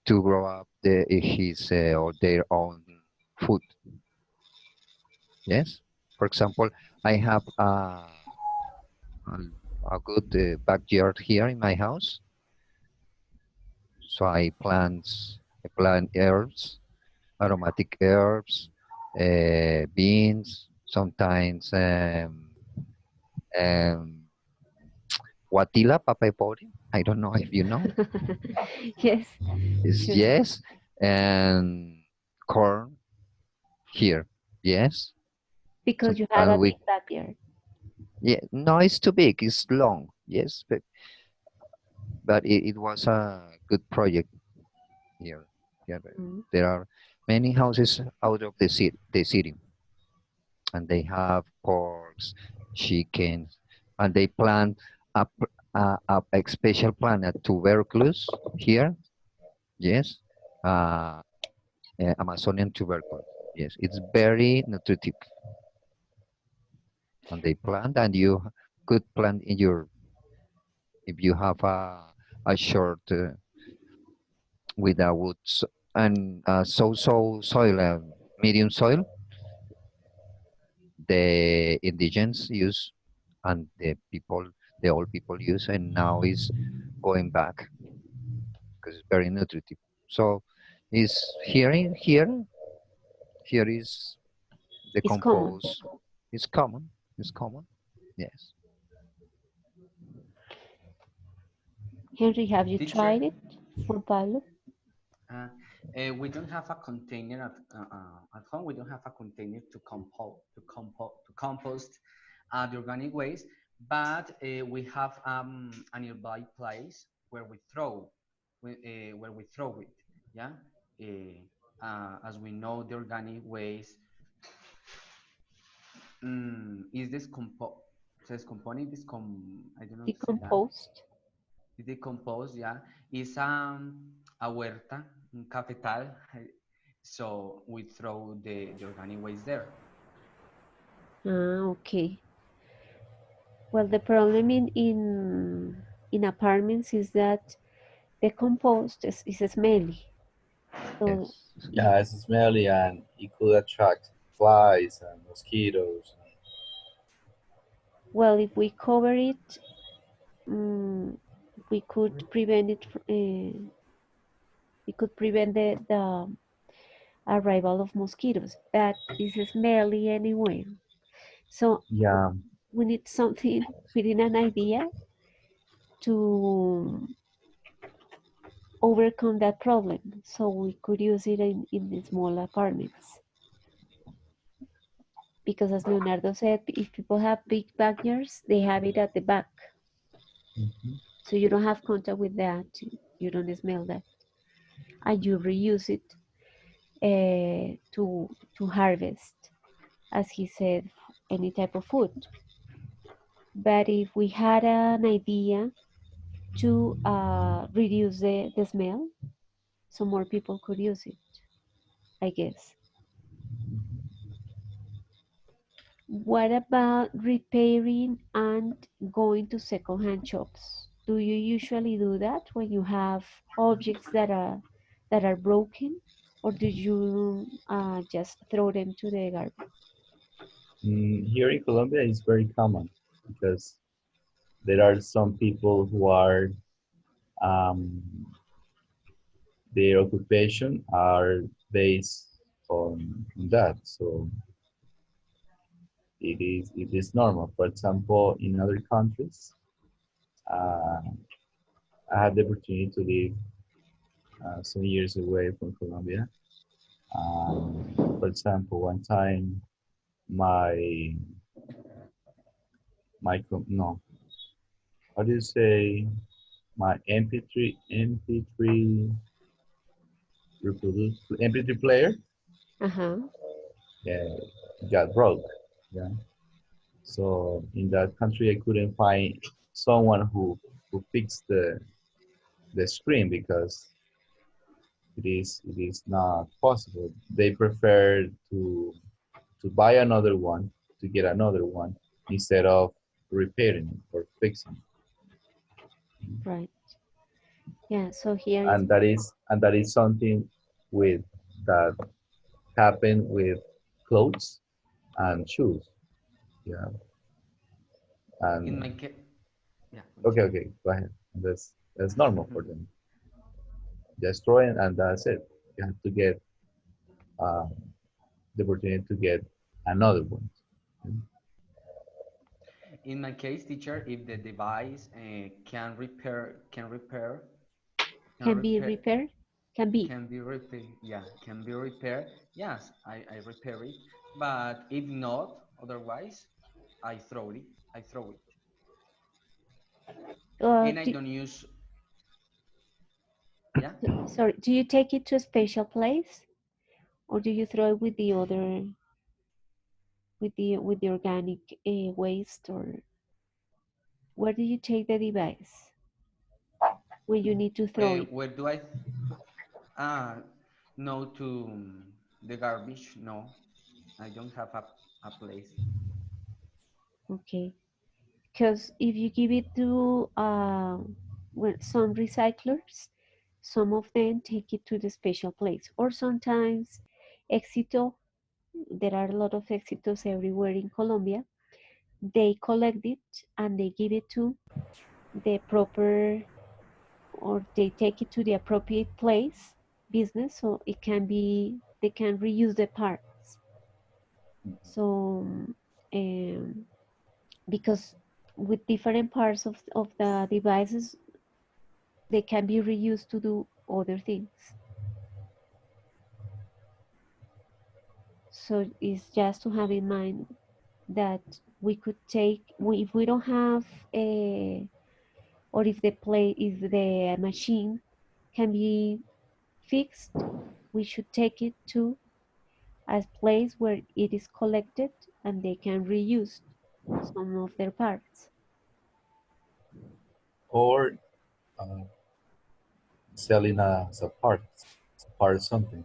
E: grow up his or their own food. Yes. For example, I have a good backyard here in my house, so I plant herbs, aromatic herbs, beans, sometimes um, Watila papaypori. I don't know if you know.
A: Yes,
E: Is
A: sure.
E: yes, and corn here. Yes.
A: Because you have
E: Sometimes
A: a
E: we
A: big backyard.
E: yeah no, it's too big. It's long. Yes, but it was a good project here. Yeah,
A: Mm.
E: there are many houses out of the city, and they have porks, chickens, and they plant a special plant at tuberculous here. Yes, uh, Amazonian tubercle. Yes, it's very nutritive, and they plant, and you could plant in your if you have a short with a wood and so soil, medium soil, the indigens use and the old people use, and now is going back. because it's very nutritive. So is here is the
A: It's common.
E: compost is common. It's common. Yes.
A: Henry, have you
B: Teacher,
A: tried it? Juan Pablo?
B: uh, we don't have a container at home. We don't have a container to compost the organic waste, but we have a nearby place where we throw it. Yeah, as we know, the organic waste is se descompone, I don't know how to say that.
A: Decomposed?
B: It decompose, yeah. It's a huerta, un cafetal. So we throw the organic waste there.
A: Ah, okay. Well, the problem in apartments is that the compost is smelly. So
E: Yes.
A: if,
D: Yeah, it's smelly and it could attract flies and mosquitoes.
A: well, if we cover it, mm, we could prevent it. We could prevent the arrival of mosquitoes, but it's smelly anyway. So
D: Yeah,
A: we need something within an idea to overcome that problem. So we could use it in the small apartments. Because as Leonardo said, if people have big backyards, they have it at the back.
D: mhm.
A: So you don't have contact with that. You don't smell that. And you reuse it to harvest, as he said, any type of food. But if we had an idea to reduce the smell, so more people could use it, I guess. What about repairing and going to secondhand shops? Do you usually do that when you have objects that are broken, or do you just throw them to the garbage?
D: Here in Colombia, it's very common because there are some people who are um, their occupation are based on that. So it is normal. For example, in other countries, uh, I had the opportunity to live some years away from Colombia. For example, one time my no, how do you say, my MP3 MP3 player
A: Uh-huh.
D: got broke. Yeah. So in that country, I couldn't find someone who fixed the screen because it is not possible. They prefer to buy another one, to get another one instead of repairing it or fixing it.
A: Right. Yeah. So here is
D: And that is something with that happened with clothes and shoes. Yeah.
B: In
D: And
B: my case, yeah,
D: okay,
B: continue.
D: okay, go ahead. That's normal for them. Destroy and that's it. You have to get uh, the opportunity to get another one.
B: In my case, teacher, if the device can
A: can be
B: repair,
A: repaired. Can be.
B: can be repaired, yeah, can be repaired. Yes, I repair it. But if not, otherwise, I throw it,
A: Uh,
B: and I
A: do,
B: don't use. Yeah.
A: sorry. Do you take it to a special place, or do you throw it with the other with the organic waste, or where do you take the device when you need to throw it?
B: Where do I? Uh, no to the garbage. No, I don't have a place.
A: Okay, because if you give it to well, some recyclers, some of them take it to the special place, or sometimes Éxito. There are a lot of Éxitos everywhere in Colombia. They collect it and they give it to the proper or they take it to the appropriate place, business, so it can be, they can reuse the parts. So um, because with different parts of the devices, they can be reused to do other things. So it's just to have in mind that we could take, if we don't have a, or if the machine can be fixed, we should take it to a place where it is collected and they can reuse some of their parts.
D: Or uh, selling as a part of something.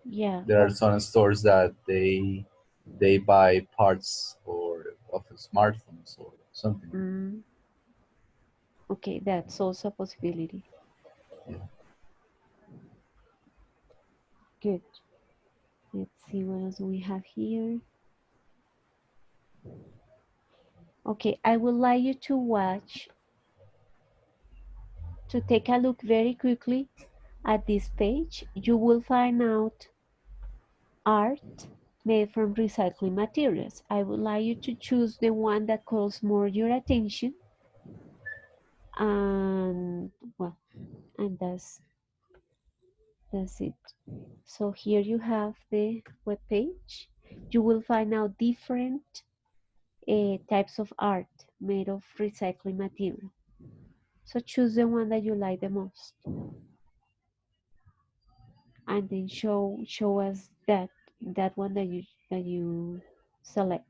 A: Yeah,
D: There are
A: well,
D: some stores that they buy parts or of smartphones or something.
A: mm, okay, that's also a possibility.
D: Yeah.
A: Good. Let's see what else we have here. Okay, I would like you to watch, to take a look very quickly at this page. You will find out art made from recycling materials. I would like you to choose the one that calls more your attention. And well, and that's it. So here you have the web page. You will find out different types of art made of recycling material. So choose the one that you like the most, and then show us that one that you select.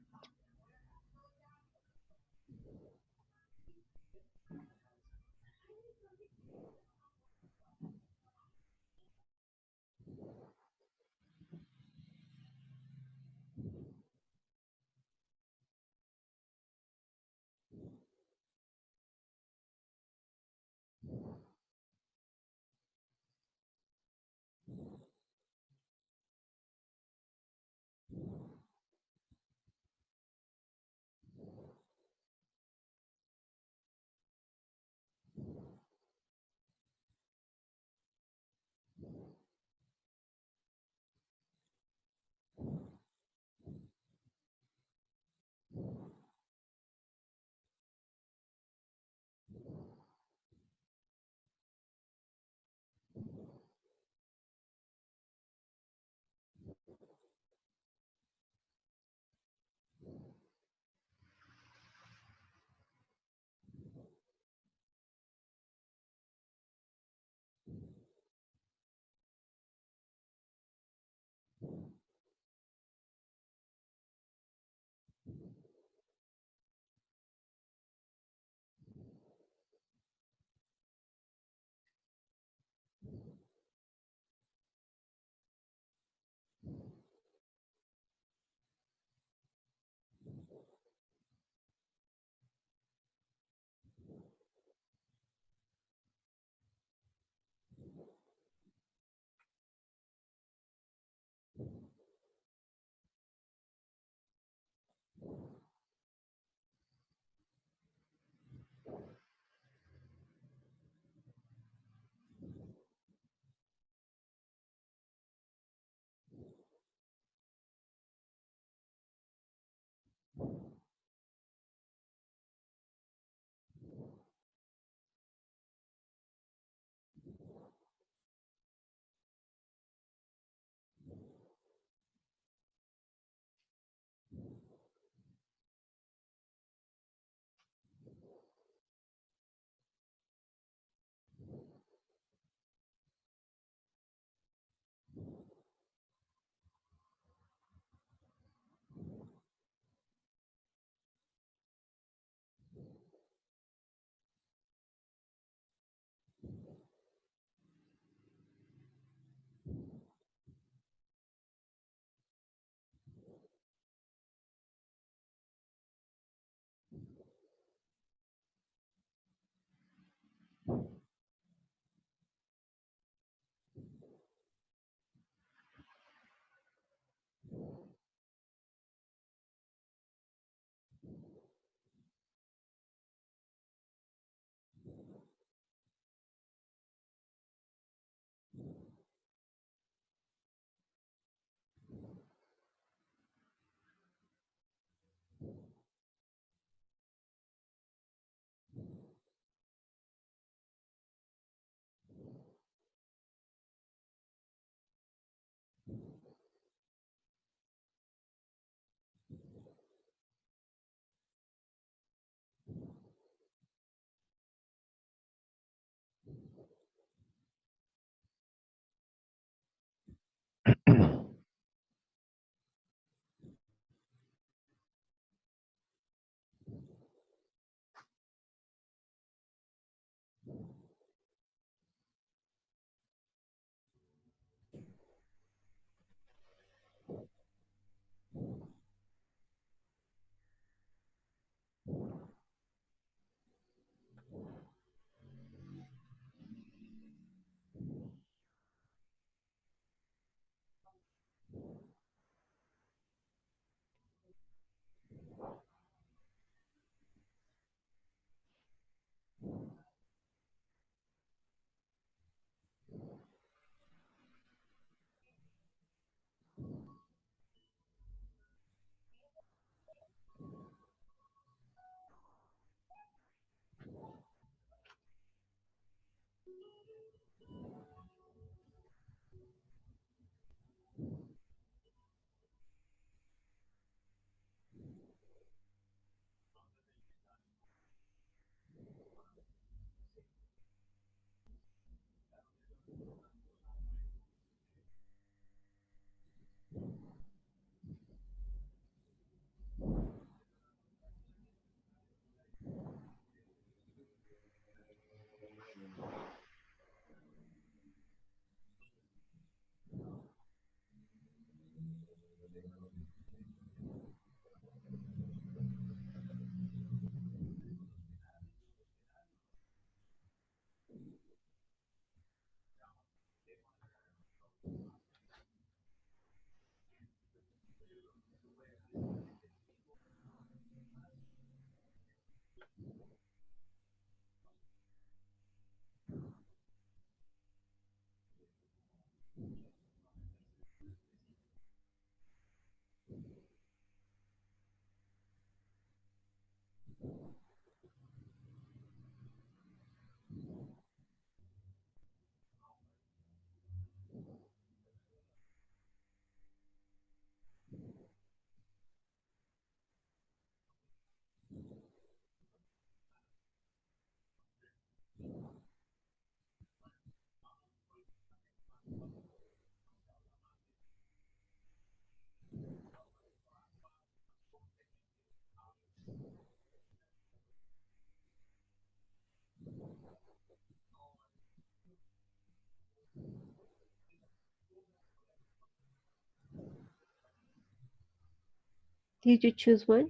A: Did you choose one?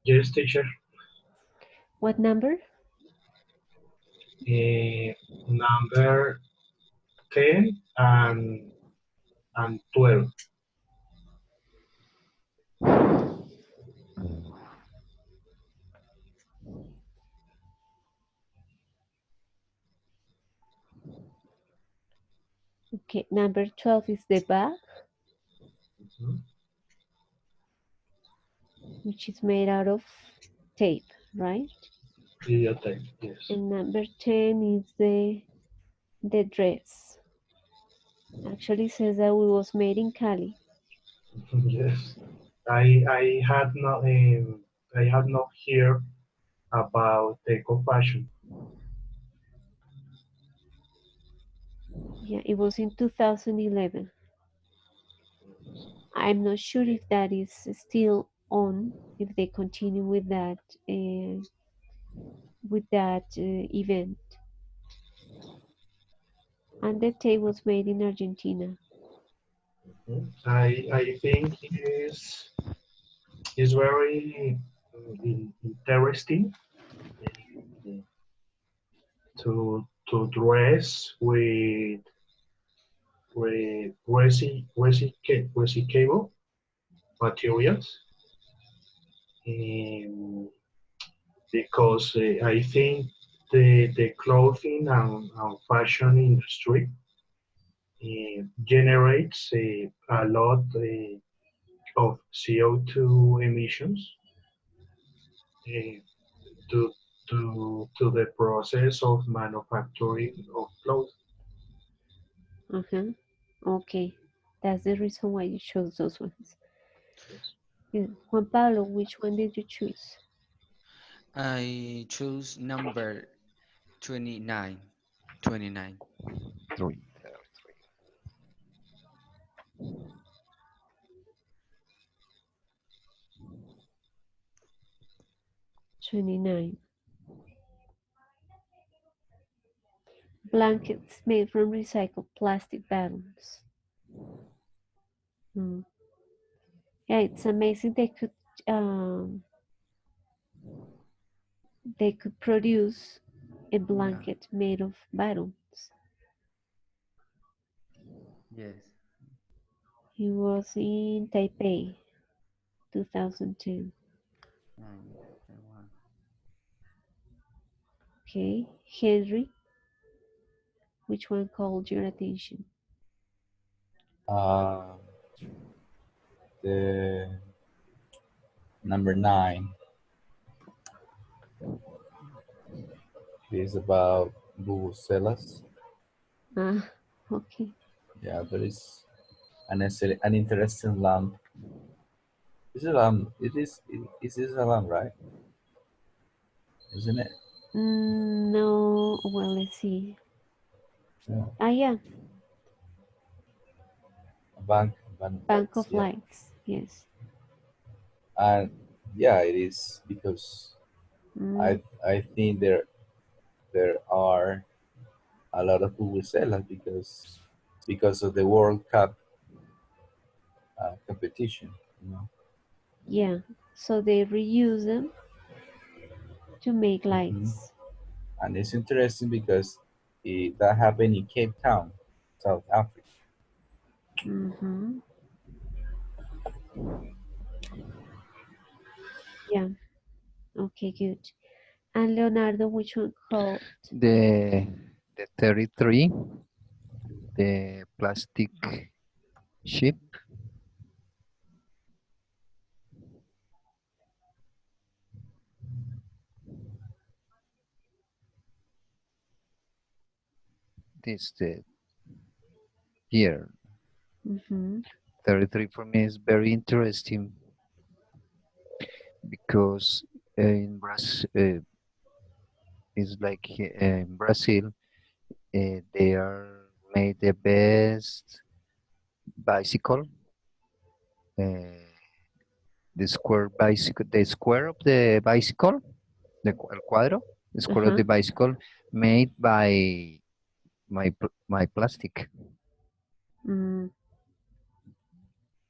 C: Yes, teacher.
A: What number?
C: Number 10 and 12.
A: Okay, number 12 is the bag,
C: Mhm.
A: which is made out of tape, right?
C: Videotape, yes.
A: And number 10 is the dress. Actually says that it was made in Cali.
C: Yes. I had not heard about eco fashion.
A: Yeah, it was in 2011. I'm not sure if that is still on, if they continue uh, with that event. And the tape was made in Argentina.
C: I think is very interesting uh, to dress with recyclable materials, um, because I think the clothing and fashion industry generates a lot of CO2 emissions uh, to, to the process of manufacturing of clothes.
A: Uh-huh. Okay, that's the reason why you chose those ones.
C: Yes.
A: Yeah. Juan Pablo, which one did you choose?
B: I choose number 29. 29.
E: Three.
A: 29. Blankets made from recycled plastic bottles. Mm. Yeah, it's amazing um, they could produce a
B: Yeah.
A: blanket made of bottles.
B: Yes.
A: He was in Taipei, 2010.
B: Taiwan.
A: Okay, Henry, which one called your attention?
D: Uh, the number 9 is about Bubucelas.
A: Ah, okay.
D: Yeah, there is an interesting lamp. Is it a lamp? It is a lamp, right? Isn't it?
A: No, well, let's see.
D: Yeah.
A: Ah, yeah,
D: Bank
A: Bank
D: lights.
A: of
D: Yeah,
A: Lights. Yes.
D: and yeah, it is because
A: Mm,
D: I think there are a lot of vuvuzelas because of the World Cup competition. You know.
A: Yeah, so they reuse them to make
D: Mhm.
A: lights.
D: And it's interesting because that happened in Cape Town, South Africa.
A: Mm-hmm. Yeah, okay, good. And Leonardo, which one called?
E: The 33, the plastic ship. This the here.
A: Mm-hmm.
E: 33 for me is very interesting because in Brazil, it's like in Brazil, they are made the best bicycle, the square bicycle, the square of the bicycle, el cuadro, the square of
A: Uh-huh.
E: the bicycle made by my
A: Mm,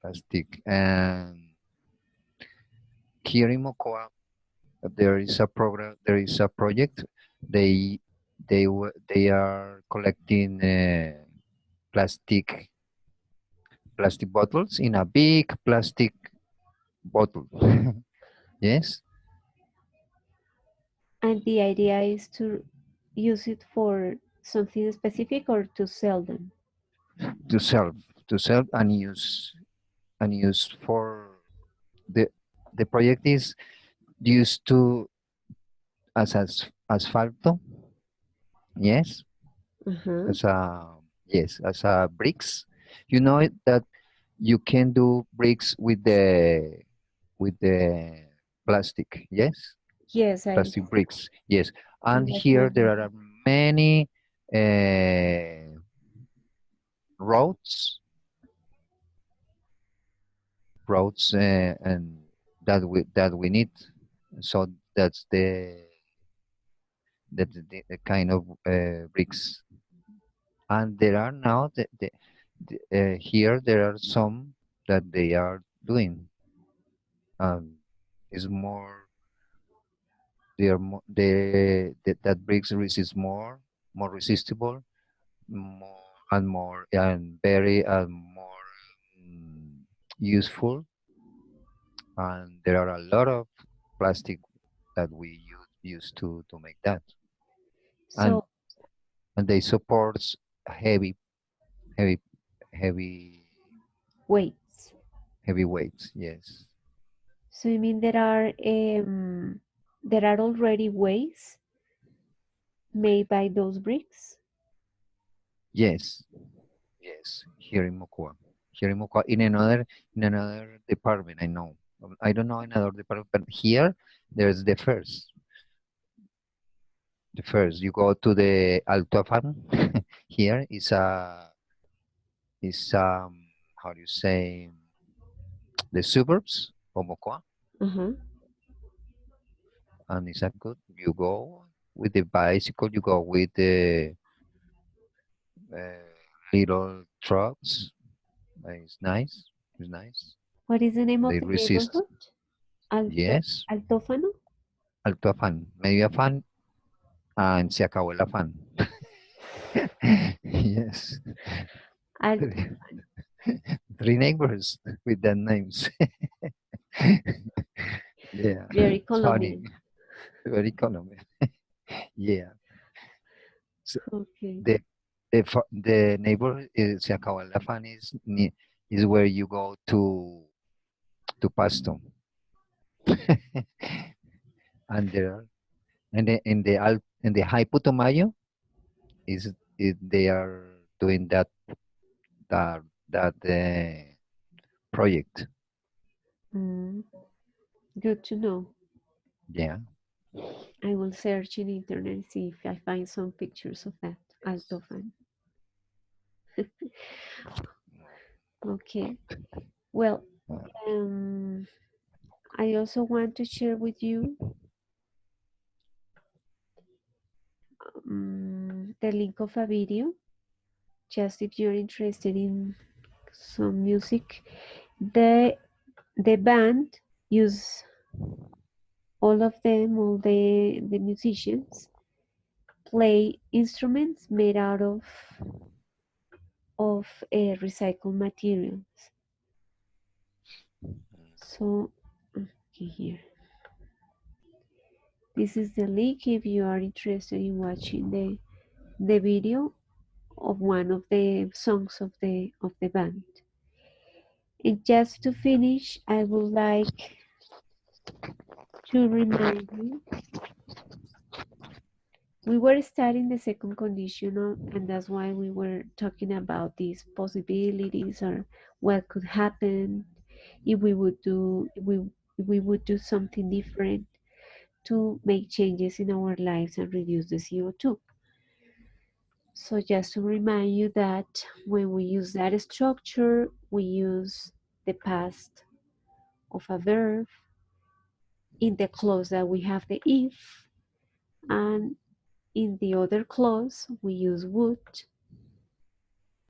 E: plastic. And here in Mocoa, there is a program, there is a project. They they are collecting plastic plastic bottles in a big plastic bottle. Yes,
A: and the idea is to use it for something specific or to sell them.
E: to sell to sell and use for the the project is used to as asfalto. Yes,
A: Uh-huh.
E: as a yes as a bricks. You know that you can do bricks with the plastic. Yes,
A: Yes,
E: plastic bricks. Yes,
A: I
E: and
A: was
E: here there
A: learning.
E: are many roads and that we need. So that's the kind of bricks. And there are now here there are some that they are doing. Is more they are more that bricks is more resistible, more and very and more mm, useful. And there are a lot of plastic that we use to make that. and
A: So
E: and they supports heavy heavy heavy
A: weights.
E: heavy weights. Yes,
A: So you mean there are already ways made by those bricks?
E: yes, yes. Here in Mocoa, in another department, I know. I don't know in another department, but here there's the first. You go to the Alto Afán. Here is how do you say, the suburbs of Mocoa,
A: Uh-huh.
E: and it's a good. You go with the bicycle. You go with the uh, little trucks. It's nice. It's nice.
A: What is the name of
E: They
A: the
E: resist.
A: neighborhood? Alto
E: Yes.
A: Altófano?
E: Alto afán, medio afán, and se acabó el afán. Yes.
A: Alto.
E: Three, three neighbors with that names. Yeah.
A: Very
E: Funny.
A: Colombian.
E: Very common. Yeah. So
A: Okay.
E: the the neighbor se acabó el afán is where you go to Pasto. And there and in the High Putumayo they are doing that that project.
A: Mm, good to know.
E: Yeah.
A: I will search in internet and see if I find some pictures of that
E: Yes.
A: Altofan. Okay. Well,
E: Uh,
A: um, I also want to share with you the link of a video, just if you're interested in some music. The band use all of them, all the musicians play instruments made out of recycled materials. So okay, here. This is the link if you are interested in watching the video of one of the songs of the band. And just to finish, I would like to remind you we were studying the second conditional, and that's why we were talking about these possibilities or what could happen if we would do if we would do something different to make changes in our lives and reduce the CO2. So just to remind you that when we use that structure, we use the past of a verb. In the clause that we have the if, and in the other clause we use would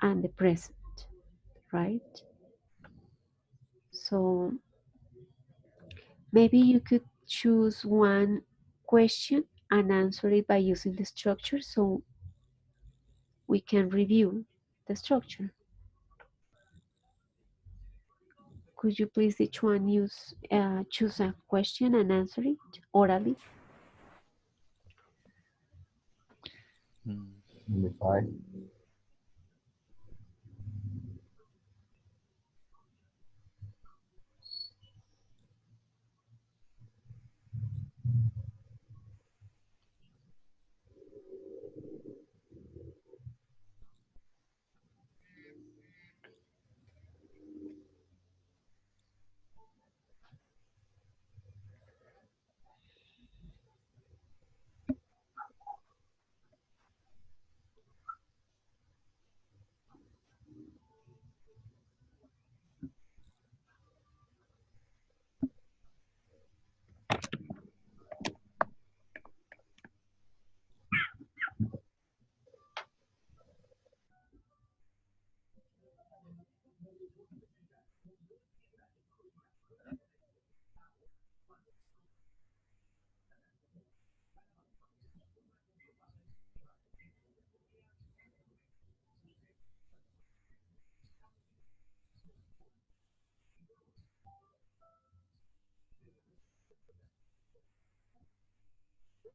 A: and the present, right? So maybe you could choose one question and answer it by using the structure so we can review the structure. Could you please each one choose a question and answer it orally?
E: Mm,
D: Number 5.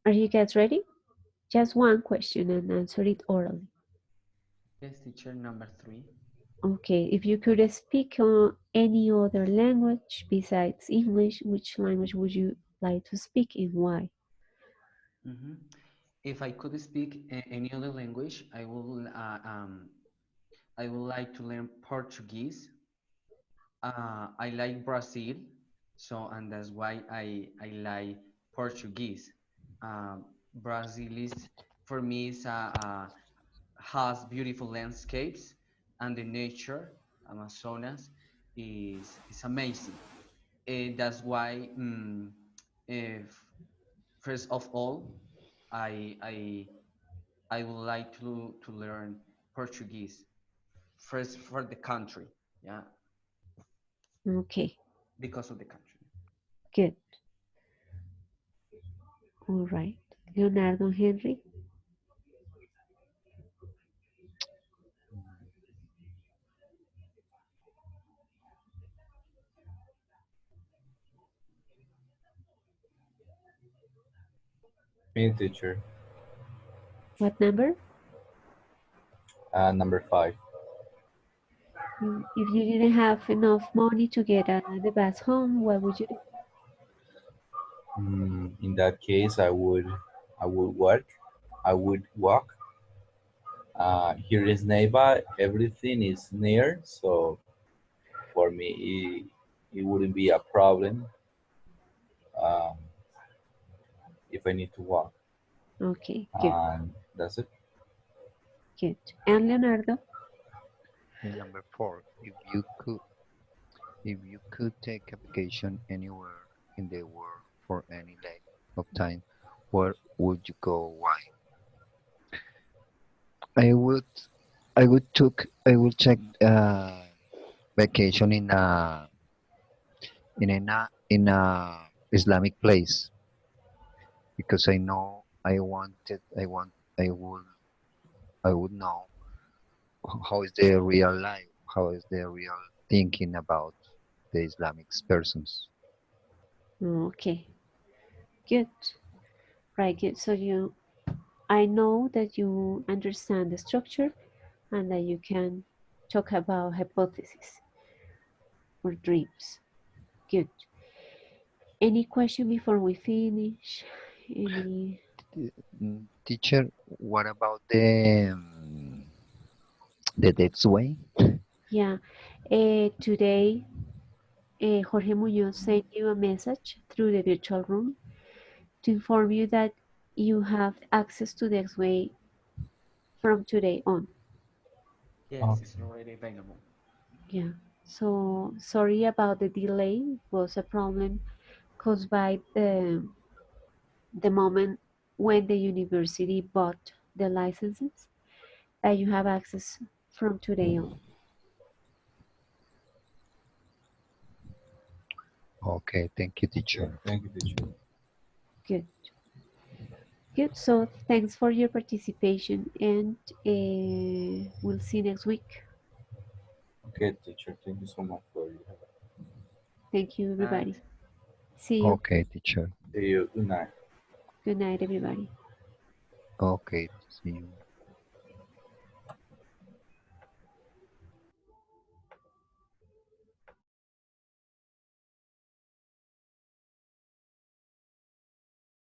A: Are you guys ready? Just one question and answer it orally.
B: Yes, teacher, number 3.
A: Okay, if you could speak any other language besides English, which language would you like to speak and why?
B: Mhm. If I could speak any other language, I would like to learn Portuguese. I like Brazil, so and that's why I like Portuguese. Brazil is for me is has beautiful landscapes, and the nature, Amazonas, is amazing. And that's why, if, first of all, I I I would like to learn Portuguese first for the country, yeah,
A: Okay,
B: because of the country.
A: good. All right. Leonardo Henry.
D: Me, teacher.
A: What number?
D: Number 5.
A: If you didn't have enough money to get the bus home, what would you do?
D: In that case, I would work. I would walk. Here is Neiva. Everything is near, so for me, it wouldn't be a problem um, if I need to walk.
A: Okay, good,
D: And that's it.
A: good. And Leonardo?
E: number 4. If you could take a vacation anywhere in the world for any length of time, where would you go? Why? I would I would check vacation in a Islamic place because I know I would know how is the real life, how is the real thinking about the Islamic persons.
A: Okay, good. Right, good. So I know that you understand the structure and that you can talk about hypotheses or dreams. Good. Any question before we finish? Any?
E: Teacher, what about the next way?
A: Yeah. Today, Jorge Munoz sent you a message through the virtual room to inform you that you have access to the X-Way from today on.
B: Yes, it's
D: Okay.
B: already available.
A: Yeah. So sorry about the delay. It was a problem caused by the moment when the university bought the licenses, but you have access from today on.
E: Okay, thank you,
D: Okay.
E: teacher.
D: Thank you, teacher.
A: Good. Good. So thanks for your participation, and we'll see you next week.
D: Okay, teacher. Thank you so much for your help.
A: Thank you, everybody.
B: Night.
A: See you.
E: Okay, teacher.
D: See you. Good night.
A: Good night, everybody.
E: Okay, see you.